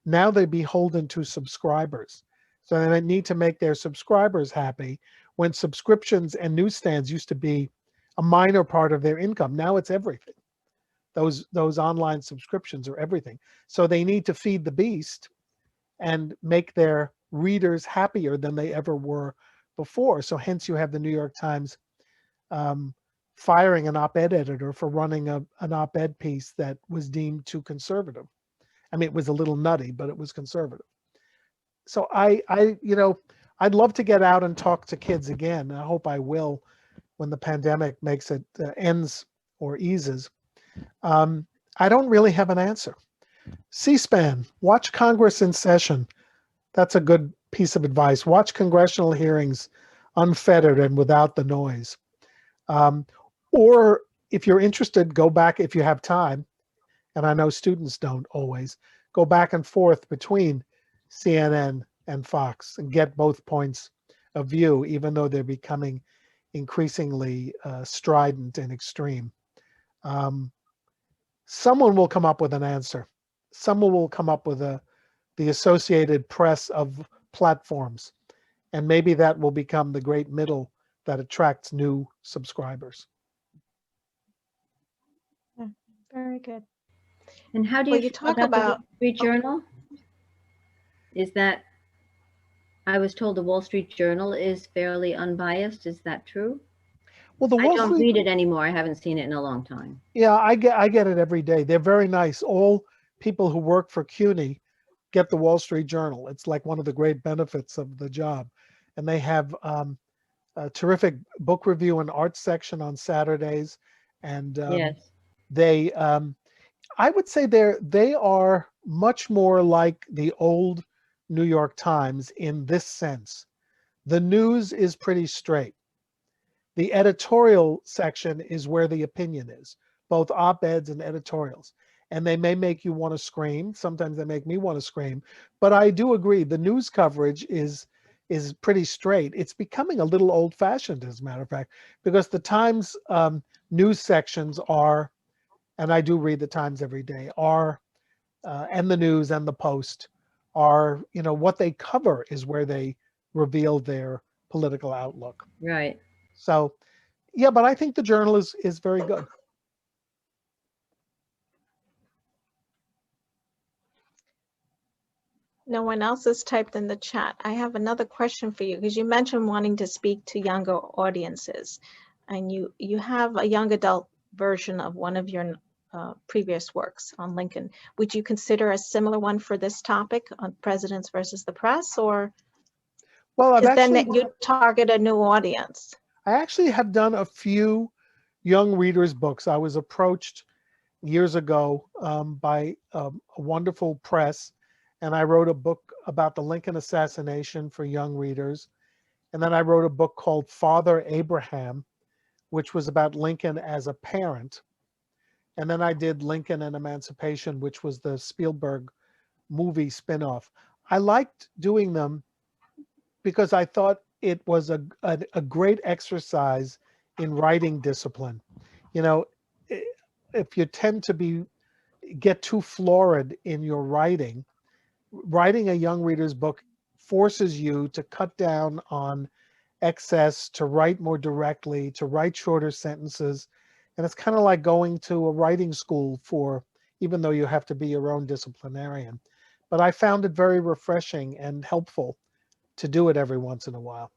Speaker 2: Now they're beholden to subscribers. So they need to make their subscribers happy, when subscriptions and newsstands used to be a minor part of their income. Now it's everything. Those online subscriptions are everything. So they need to feed the beast and make their readers happier than they ever were before. So hence you have the New York Times firing an op-ed editor for running an op-ed piece that was deemed too conservative. I mean, it was a little nutty, but it was conservative. So I'd love to get out and talk to kids again. I hope I will when the pandemic makes it ends or eases. I don't really have an answer. C-SPAN, watch Congress in session. That's a good piece of advice. Watch congressional hearings unfettered and without the noise. Or if you're interested, go back if you have time, and I know students don't always, go back and forth between CNN and Fox and get both points of view, even though they're becoming increasingly strident and extreme. Someone will come up with an answer. Someone will come up with the Associated Press of platforms, and maybe that will become the great middle that attracts new subscribers.
Speaker 1: Very good.
Speaker 4: And how do
Speaker 1: Well,
Speaker 4: you
Speaker 1: you
Speaker 4: feel
Speaker 1: talk
Speaker 4: about the Wall
Speaker 1: about,
Speaker 4: Street Journal? Is that, I was told the Wall Street Journal is fairly unbiased. Is that true?
Speaker 2: Well, the
Speaker 4: I
Speaker 2: Wall
Speaker 4: don't
Speaker 2: Street,
Speaker 4: read it anymore. I haven't seen it in a long time.
Speaker 2: yeah, I get it every day. They're very nice. All people who work for CUNY get the Wall Street Journal. It's like one of the great benefits of the job. And they have a terrific book review and art section on Saturdays. And
Speaker 4: Yes.
Speaker 2: they, I would say they are much more like the old New York Times in this sense. The news is pretty straight. The editorial section is where the opinion is, both op-eds and editorials. And they may make you want to scream. Sometimes they make me want to scream. But I do agree, the news coverage is pretty straight. It's becoming a little old-fashioned, as a matter of fact, because the Times news sections are, and I do read the Times every day, are, and the News and the Post are, what they cover is where they reveal their political outlook.
Speaker 4: Right.
Speaker 2: So, yeah, but I think the Journal is very good.
Speaker 1: no one else has typed in the chat. I have another question for you, because you mentioned wanting to speak to younger audiences, and you have a young adult version of one of your previous works on Lincoln. Would you consider a similar one for this topic on presidents versus the press, or
Speaker 2: Well,
Speaker 1: then you target a new audience?
Speaker 2: I actually have done a few young readers' books. I was approached years ago by a wonderful press, and I wrote a book about the Lincoln assassination for young readers. And then I wrote a book called Father Abraham, which was about Lincoln as a parent. And then I did Lincoln and Emancipation, which was the Spielberg movie spinoff. I liked doing them because I thought it was a great exercise in writing discipline. If you tend to get too florid in your writing a young reader's book forces you to cut down on excess, to write more directly, to write shorter sentences. And it's kind of like going to a writing school even though you have to be your own disciplinarian. But I found it very refreshing and helpful to do it every once in a while.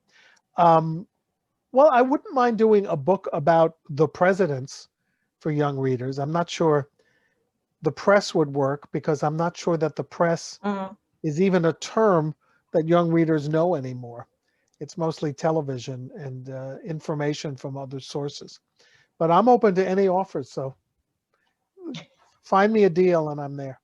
Speaker 2: Well, I wouldn't mind doing a book about the presidents for young readers. I'm not sure the press would work, because I'm not sure that the press is even a term that young readers know anymore. It's mostly television and information from other sources. But I'm open to any offers, so find me a deal and I'm there.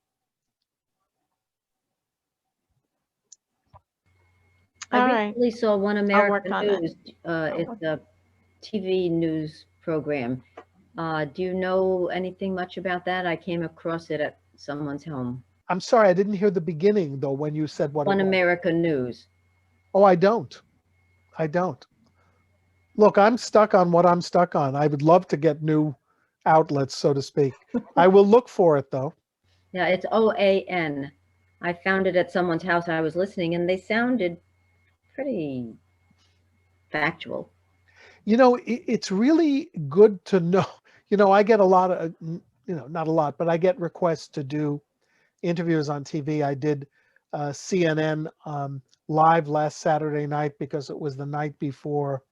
Speaker 4: I recently saw One American News. It's a TV news program. Do you know anything much about that? I came across it at someone's home.
Speaker 2: I'm sorry, I didn't hear the beginning, though, when you said what
Speaker 4: One
Speaker 2: it was.
Speaker 4: American News.
Speaker 2: Oh, I don't. Look, I'm stuck on what I'm stuck on. I would love to get new outlets, so to speak. I will look for it, though.
Speaker 4: Yeah, it's OAN. I found it at someone's house. I was listening, and they sounded pretty factual.
Speaker 2: It's really good to know. I get a lot of, not a lot, but I get requests to do interviews on TV. I did CNN live last Saturday night because it was the night before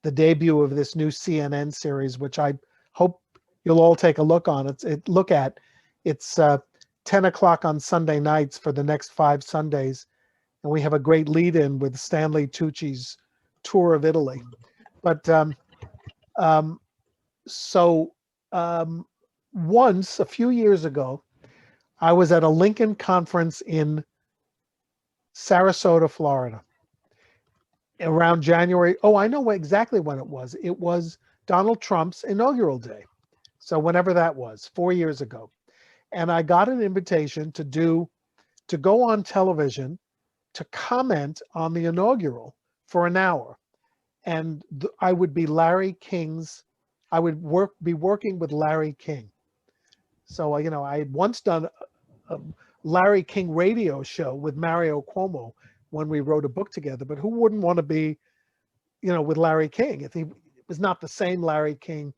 Speaker 2: the debut of this new CNN series, which I hope you'll all take a look on. It's 10 o'clock on Sunday nights for the next 5 Sundays. And we have a great lead-in with Stanley Tucci's tour of Italy. But once, a few years ago, I was at a Lincoln conference in Sarasota, Florida, around January. Oh, I know exactly when it was. It was Donald Trump's inaugural day. So whenever that was, 4 years ago. And I got an invitation to go on television to comment on the inaugural for an hour. And I would be I would be working with Larry King. So, I had once done a Larry King radio show with Mario Cuomo when we wrote a book together, but who wouldn't want to be, with Larry King? If he was not the same Larry King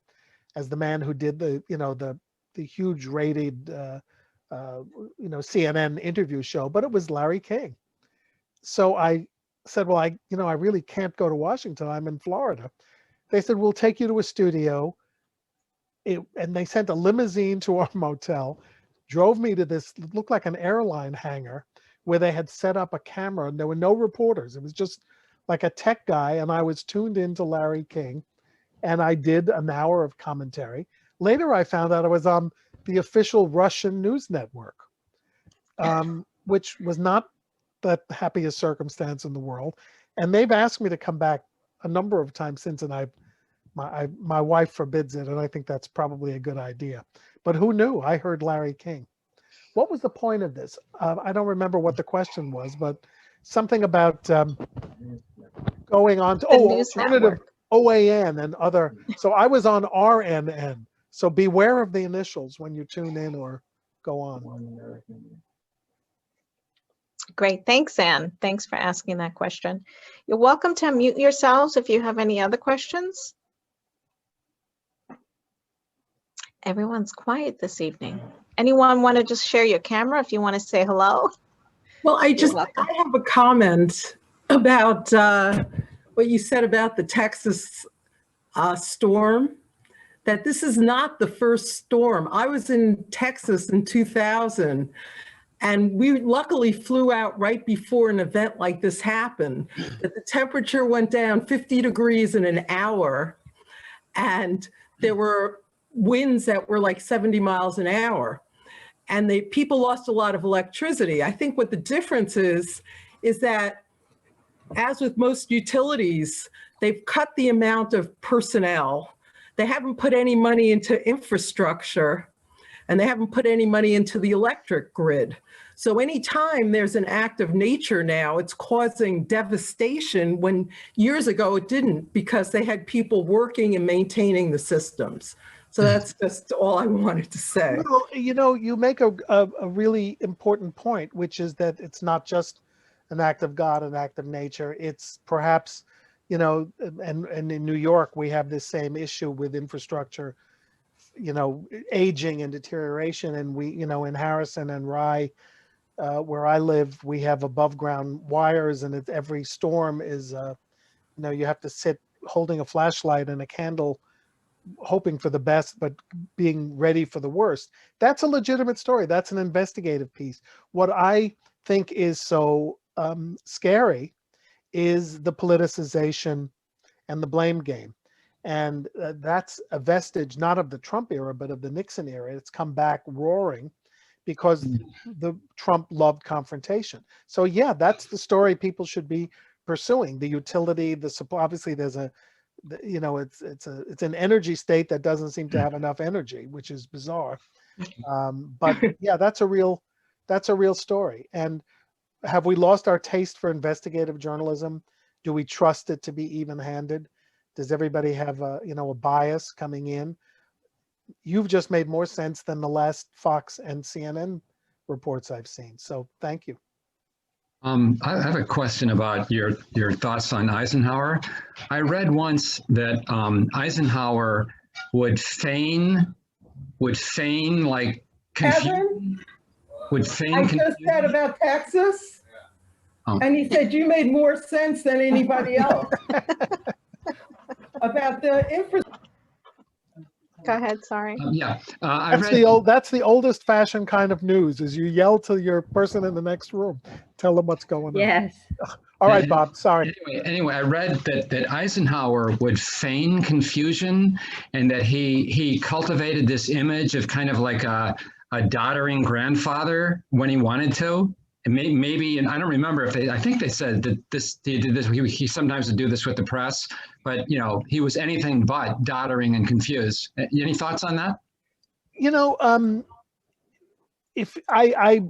Speaker 2: as the man who did the huge rated CNN interview show, but it was Larry King. So I said, well, I really can't go to Washington. I'm in Florida. They said, we'll take you to a studio. And they sent a limousine to our motel, drove me to this, looked like an airline hangar, where they had set up a camera, and there were no reporters. It was just like a tech guy, and I was tuned into Larry King, and I did an hour of commentary. Later, I found out I was on the official Russian news network, which was not the happiest circumstance in the world. And they've asked me to come back a number of times since, and my wife forbids it, and I think that's probably a good idea. But who knew? I heard Larry King. What was the point of this? I don't remember what the question was, but something about going on to alternative network. OAN and other. So I was on RNN. So beware of the initials when you tune in or go on.
Speaker 1: Great. Thanks, Anne. Thanks for asking that question. You're welcome to unmute yourselves if you have any other questions. Everyone's quiet this evening. Anyone want to just share your camera if you want to say hello?
Speaker 5: Well, I have a comment about what you said about the Texas storm, that this is not the first storm. I was in Texas in 2000, and we luckily flew out right before an event like this happened, that the temperature went down 50 degrees in an hour, and there were winds that were like 70 miles an hour. And people lost a lot of electricity. I think what the difference is that, as with most utilities, they've cut the amount of personnel. They haven't put any money into infrastructure, and they haven't put any money into the electric grid. So anytime there's an act of nature now, it's causing devastation when years ago it didn't, because they had people working and maintaining the systems. So that's just all I wanted to say.
Speaker 2: Well, you make a really important point, which is that it's not just an act of God, an act of nature. It's perhaps, and in New York, we have this same issue with infrastructure, aging and deterioration. And we, in Harrison and Rye, where I live, we have above ground wires, and every storm is, you have to sit holding a flashlight and a candle, hoping for the best, but being ready for the worst. That's a legitimate story. That's an investigative piece. What I think is so scary is the politicization and the blame game. And that's a vestige, not of the Trump era, but of the Nixon era. It's come back roaring because the Trump loved confrontation. So yeah, that's the story people should be pursuing. The utility, the supply. Obviously there's it's an energy state that doesn't seem to have enough energy, which is bizarre. But yeah, that's a real story. And have we lost our taste for investigative journalism? Do we trust it to be even-handed? Does everybody have a bias coming in? You've just made more sense than the last Fox and CNN reports I've seen. So thank you.
Speaker 3: I have a question about your thoughts on Eisenhower. I read once that Eisenhower would feign like confusion.
Speaker 5: I just said about Texas, and he said you made more sense than anybody else about the infrastructure.
Speaker 1: Go ahead, sorry.
Speaker 2: That's the oldest fashioned kind of news, is you yell to your person in the next room, tell them what's going on.
Speaker 4: Yes.
Speaker 2: All right, Bob, sorry.
Speaker 3: Anyway, I read that Eisenhower would feign confusion, and that he cultivated this image of kind of like a doddering grandfather when he wanted to. And maybe, and I don't remember I think they said that he did this, he sometimes would do this with the press, but he was anything but doddering and confused. Any thoughts on that?
Speaker 2: If I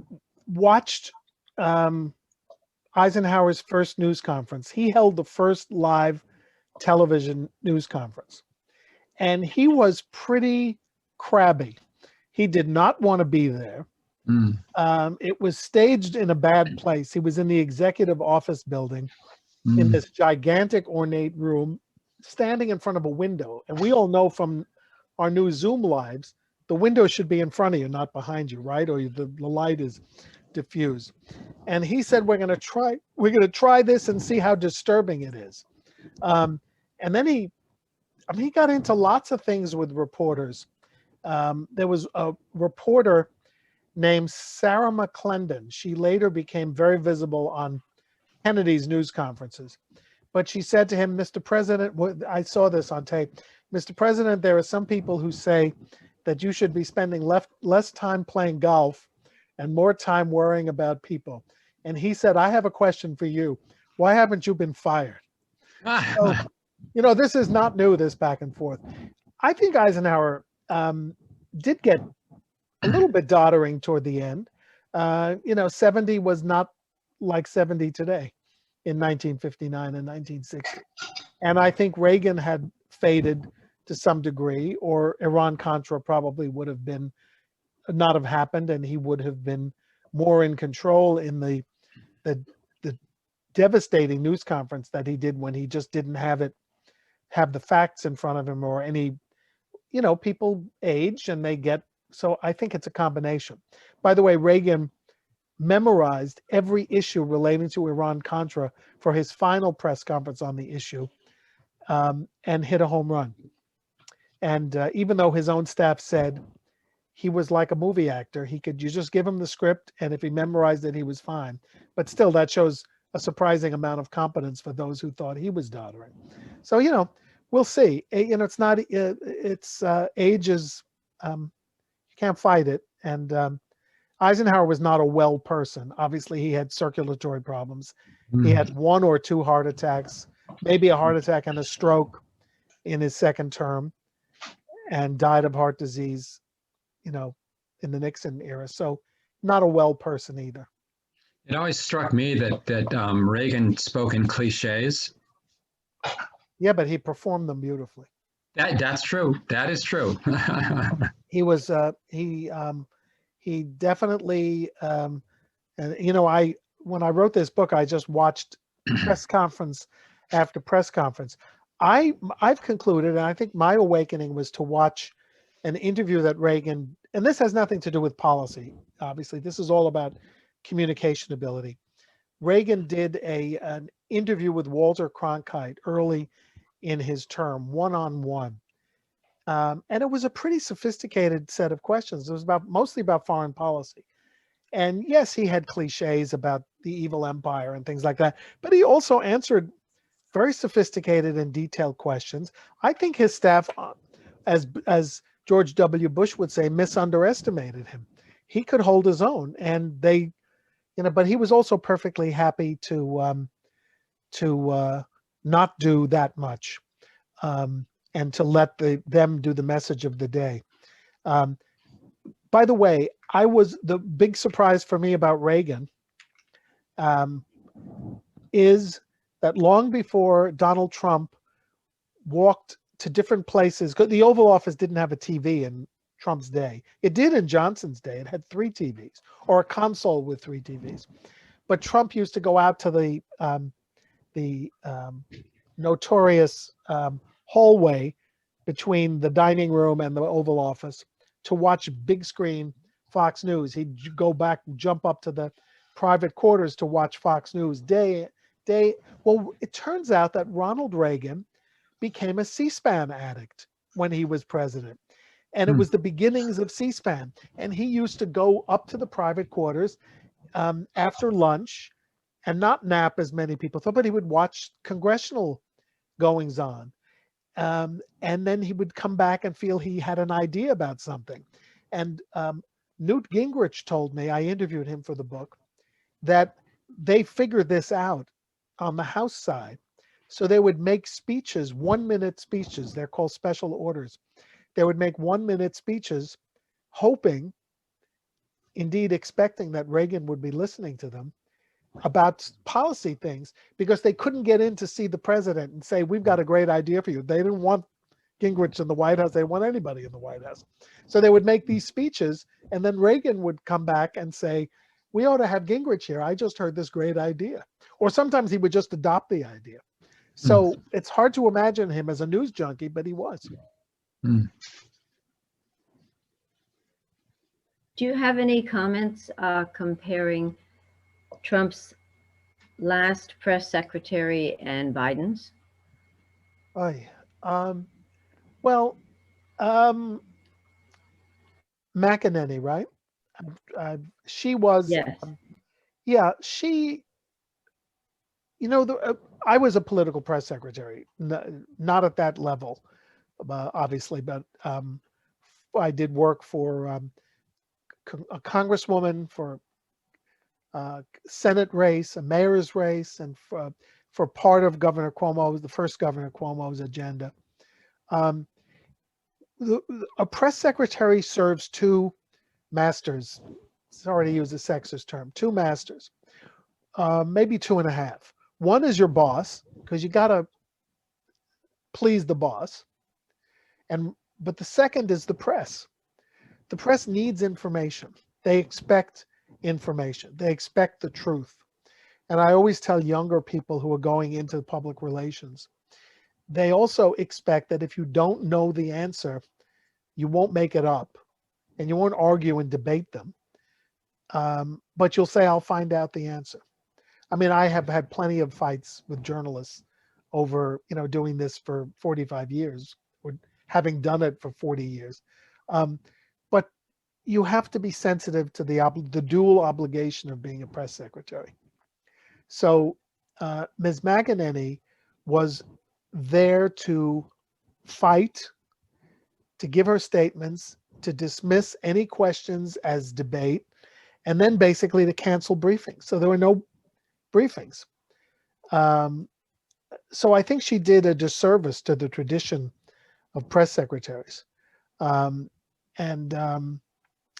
Speaker 2: watched Eisenhower's first news conference, he held the first live television news conference, and he was pretty crabby. He did not want to be there. It was staged in a bad place. He was in the executive office building in this gigantic ornate room, standing in front of a window. And we all know from our new Zoom lives the window should be in front of you, not behind you, right? Or the light is diffused. And he said, we're going to try this and see how disturbing it is. And then he got into lots of things with reporters. There was a reporter named Sarah McClendon. She later became very visible on Kennedy's news conferences. But she said to him, Mr. President, I saw this on tape, Mr. President, there are some people who say that you should be spending less time playing golf and more time worrying about people. And he said, I have a question for you. Why haven't you been fired? So, this is not new, this back and forth. I think Eisenhower did get a little bit doddering toward the end. 70 was not like 70 today in 1959 and 1960. And I think Reagan had faded to some degree, or Iran-Contra probably would have not have happened, and he would have been more in control in the devastating news conference that he did when he just didn't have the facts in front of him, or any, people age and they get, so I think it's a combination. By the way, Reagan memorized every issue relating to Iran-Contra for his final press conference on the issue, and hit a home run. And even though his own staff said he was like a movie actor, you just give him the script, and if he memorized it, he was fine. But still, that shows a surprising amount of competence for those who thought he was doddering. So, we'll see. It's not, age is, you can't fight it. And Eisenhower was not a well person. Obviously, he had circulatory problems. He had 1 or 2 heart attacks, maybe a heart attack and a stroke in his second term, and died of heart disease, in the Nixon era. So not a well person either.
Speaker 3: It always struck me that Reagan spoke in cliches.
Speaker 2: Yeah, but he performed them beautifully.
Speaker 3: That's true. That is true.
Speaker 2: He was he definitely and when I wrote this book, I just watched press conference after press conference. I've concluded, and I think my awakening was to watch an interview that Reagan, and this has nothing to do with policy, obviously, this is all about communication ability. Reagan did an interview with Walter Cronkite early in his term, one-on-one. And it was a pretty sophisticated set of questions. It was mostly about foreign policy. And yes, he had cliches about the evil empire and things like that, but he also answered very sophisticated and detailed questions. I think his staff, as George W. Bush would say, misunderestimated him. He could hold his own, and they, but he was also perfectly happy to not do that much, and to let them do the message of the day. By the way, the big surprise for me about Reagan is that long before Donald Trump walked to different places, because the Oval Office didn't have a TV in Trump's day. It did in Johnson's day. It had 3 TVs, or a console with 3 TVs. But Trump used to go out to the notorious hallway between the dining room and the Oval Office to watch big screen Fox News. He'd go back, jump up to the private quarters to watch Fox News day. Well, it turns out that Ronald Reagan became a C-SPAN addict when he was president. And it was the beginnings of C-SPAN. And he used to go up to the private quarters after lunch and not nap, as many people thought, but he would watch congressional goings on. And then he would come back and feel he had an idea about something. And Newt Gingrich told me, I interviewed him for the book, that they figured this out on the House side. So they would make speeches, 1-minute speeches. They're called special orders. They would make 1-minute speeches, hoping, indeed expecting that Reagan would be listening to them about policy things, because they couldn't get in to see the president and say, we've got a great idea for you. They didn't want Gingrich in the White House. They didn't want anybody in the White House. So they would make these speeches, and then Reagan would come back and say, we ought to have Gingrich here. I just heard this great idea. Or sometimes he would just adopt the idea. So it's hard to imagine him as a news junkie, but he was.
Speaker 4: Do you have any comments comparing Trump's last press secretary and Biden's?
Speaker 2: Well, McEnany, right? She was,
Speaker 4: Yes.
Speaker 2: yeah, she, you know, I was a political press secretary, not at that level, obviously, but I did work for a congresswoman, for a Senate race, a mayor's race, and for part of Governor Cuomo's, the first Governor Cuomo's agenda. A press secretary serves two masters. Sorry to use a sexist term. Two masters, maybe two and a half. One is your boss, because you got to please the boss. But the second is the press. The press needs information. They expect information. They expect the truth. And I always tell younger people who are going into public relations, they also expect that if you don't know the answer, you won't make it up and you won't argue and debate them. But you'll say, I'll find out the answer. I mean, I have had plenty of fights with journalists over, doing this for 45 years, or having done it for 40 years. But you have to be sensitive to the dual obligation of being a press secretary. So Ms. McEnany was there to fight, to give her statements, to dismiss any questions as debate, and then basically to cancel briefings. So there were no briefings. So I think she did a disservice to the tradition of press secretaries.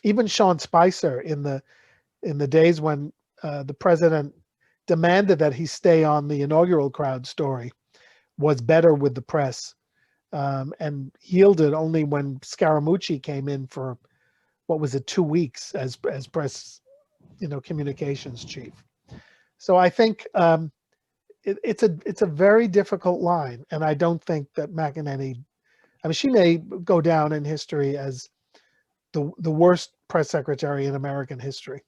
Speaker 2: Even Sean Spicer, in the days when the president demanded that he stay on the inaugural crowd story, was better with the press, and yielded only when Scaramucci came in for, 2 weeks as press, communications chief. So I think it's a very difficult line, and I don't think that McEnany, she may go down in history as the worst press secretary in American history,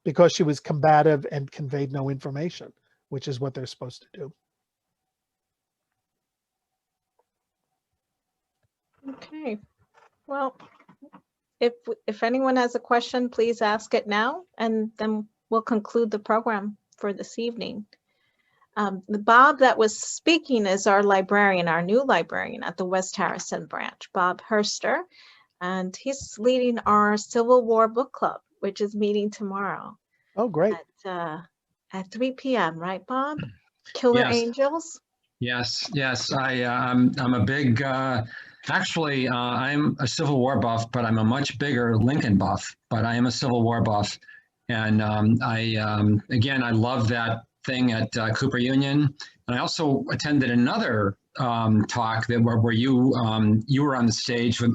Speaker 2: because she was combative and conveyed no information, which is what they're supposed to do.
Speaker 1: Okay. Well, if anyone has a question, please ask it now, and then we'll conclude the program for this evening. The Bob that was speaking is our librarian, our new librarian at the West Harrison branch, Bob Herster, and he's leading our Civil War book club, which is meeting tomorrow.
Speaker 2: Oh, great.
Speaker 1: At 3 p.m., right, Bob? Killer Angels?
Speaker 3: Yes. I'm a big, actually, I'm a Civil War buff, but I'm a much bigger Lincoln buff, but I am a Civil War buff. And again, I love that thing at Cooper Union. And I also attended another talk where you were on the stage with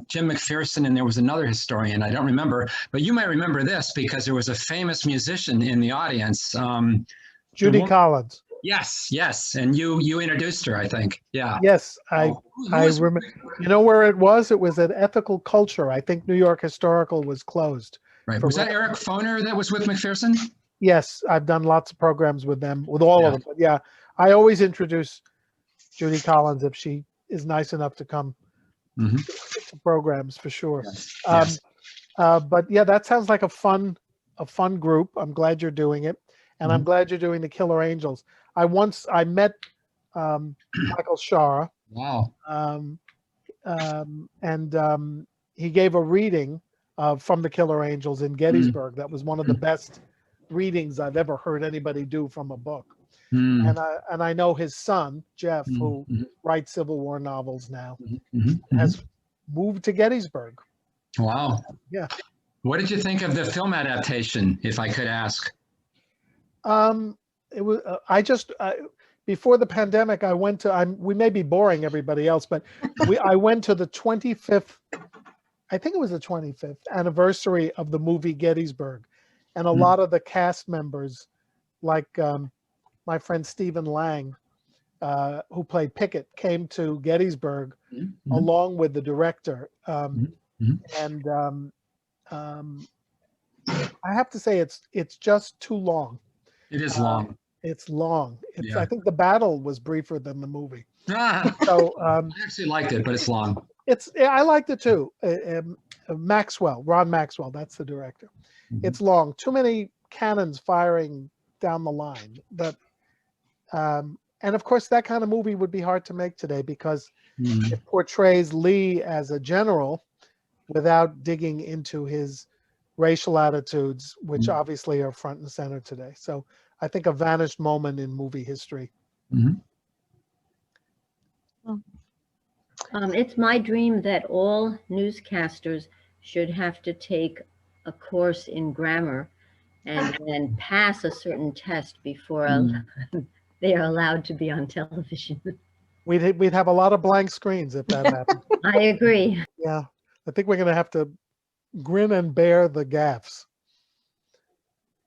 Speaker 3: Jim McPherson, and there was another historian. I don't remember, but you might remember this because there was a famous musician in the audience.
Speaker 2: Judy Collins.
Speaker 3: Yes, and you introduced her, I think. Yeah.
Speaker 2: Yes, I remember. You know where it was? It was at Ethical Culture. I think New York Historical was closed.
Speaker 3: Right. Was that Eric Foner that was with McPherson?
Speaker 2: Yes, I've done lots of programs with them, with all of them. But yeah, I always introduce Judy Collins if she is nice enough to come to programs, for sure. Yes. But yeah, that sounds like a fun group. I'm glad you're doing it, and I'm glad you're doing the Killer Angels. I met Michael Shara.
Speaker 3: Wow.
Speaker 2: And he gave a reading from the Killer Angels in Gettysburg. That was one of the best readings I've ever heard anybody do from a book. And I know his son, Jeff, who writes Civil War novels now, has moved to Gettysburg.
Speaker 3: Wow.
Speaker 2: Yeah.
Speaker 3: What did you think of the film adaptation, if I could ask?
Speaker 2: It was, before the pandemic, I went to, we may be boring everybody else, but I went to the 25th, I think it was the 25th anniversary of the movie Gettysburg. And a lot of the cast members, like my friend Stephen Lang, who played Pickett, came to Gettysburg along with the director. And I have to say it's just too long.
Speaker 3: It is long.
Speaker 2: It's long.
Speaker 3: Yeah.
Speaker 2: I think the battle was briefer than the movie.
Speaker 3: Ah,
Speaker 2: So
Speaker 3: I actually liked it, but it's long.
Speaker 2: I liked it too. Ron Maxwell, that's the director.
Speaker 3: Mhm.
Speaker 2: It's long. Too many cannons firing down the line. But and of course, that kind of movie would be hard to make today because
Speaker 3: Mhm.
Speaker 2: it portrays Lee as a general without digging into his racial attitudes, which obviously are front and center today. So I think a vanished moment in movie history.
Speaker 3: Mhm.
Speaker 4: It's my dream that all newscasters should have to take a course in grammar and then pass a certain test before they are allowed to be on television.
Speaker 2: We'd have a lot of blank screens if that happened.
Speaker 4: I agree.
Speaker 2: Yeah, I think we're going to have to grin and bear the gaffes.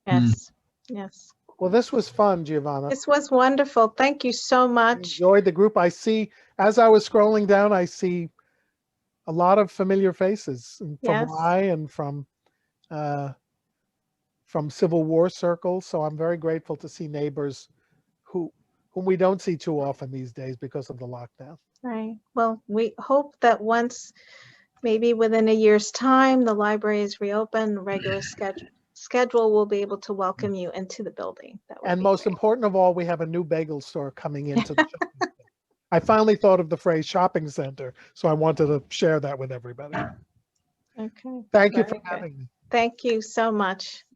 Speaker 1: Yes, yes.
Speaker 2: Well, this was fun, Giovanna.
Speaker 1: This was wonderful. Thank you so much.
Speaker 2: Enjoyed the group. I see, as I was scrolling down, I see a lot of familiar faces from
Speaker 1: Yes.
Speaker 2: Rye and from Civil War circles. So I'm very grateful to see neighbors whom we don't see too often these days because of the lockdown.
Speaker 1: Right. Well, we hope that once, maybe within a year's time, the library is reopened, regular schedule will be able to welcome you into the building. That would
Speaker 2: And
Speaker 1: be
Speaker 2: most
Speaker 1: great.
Speaker 2: important of all, we have a new bagel store coming into the shopping center. I finally thought of the phrase shopping center, so I wanted to share that with everybody.
Speaker 1: Okay.
Speaker 2: Thank you
Speaker 1: Very
Speaker 2: for
Speaker 1: good.
Speaker 2: having me.
Speaker 1: Thank you so much.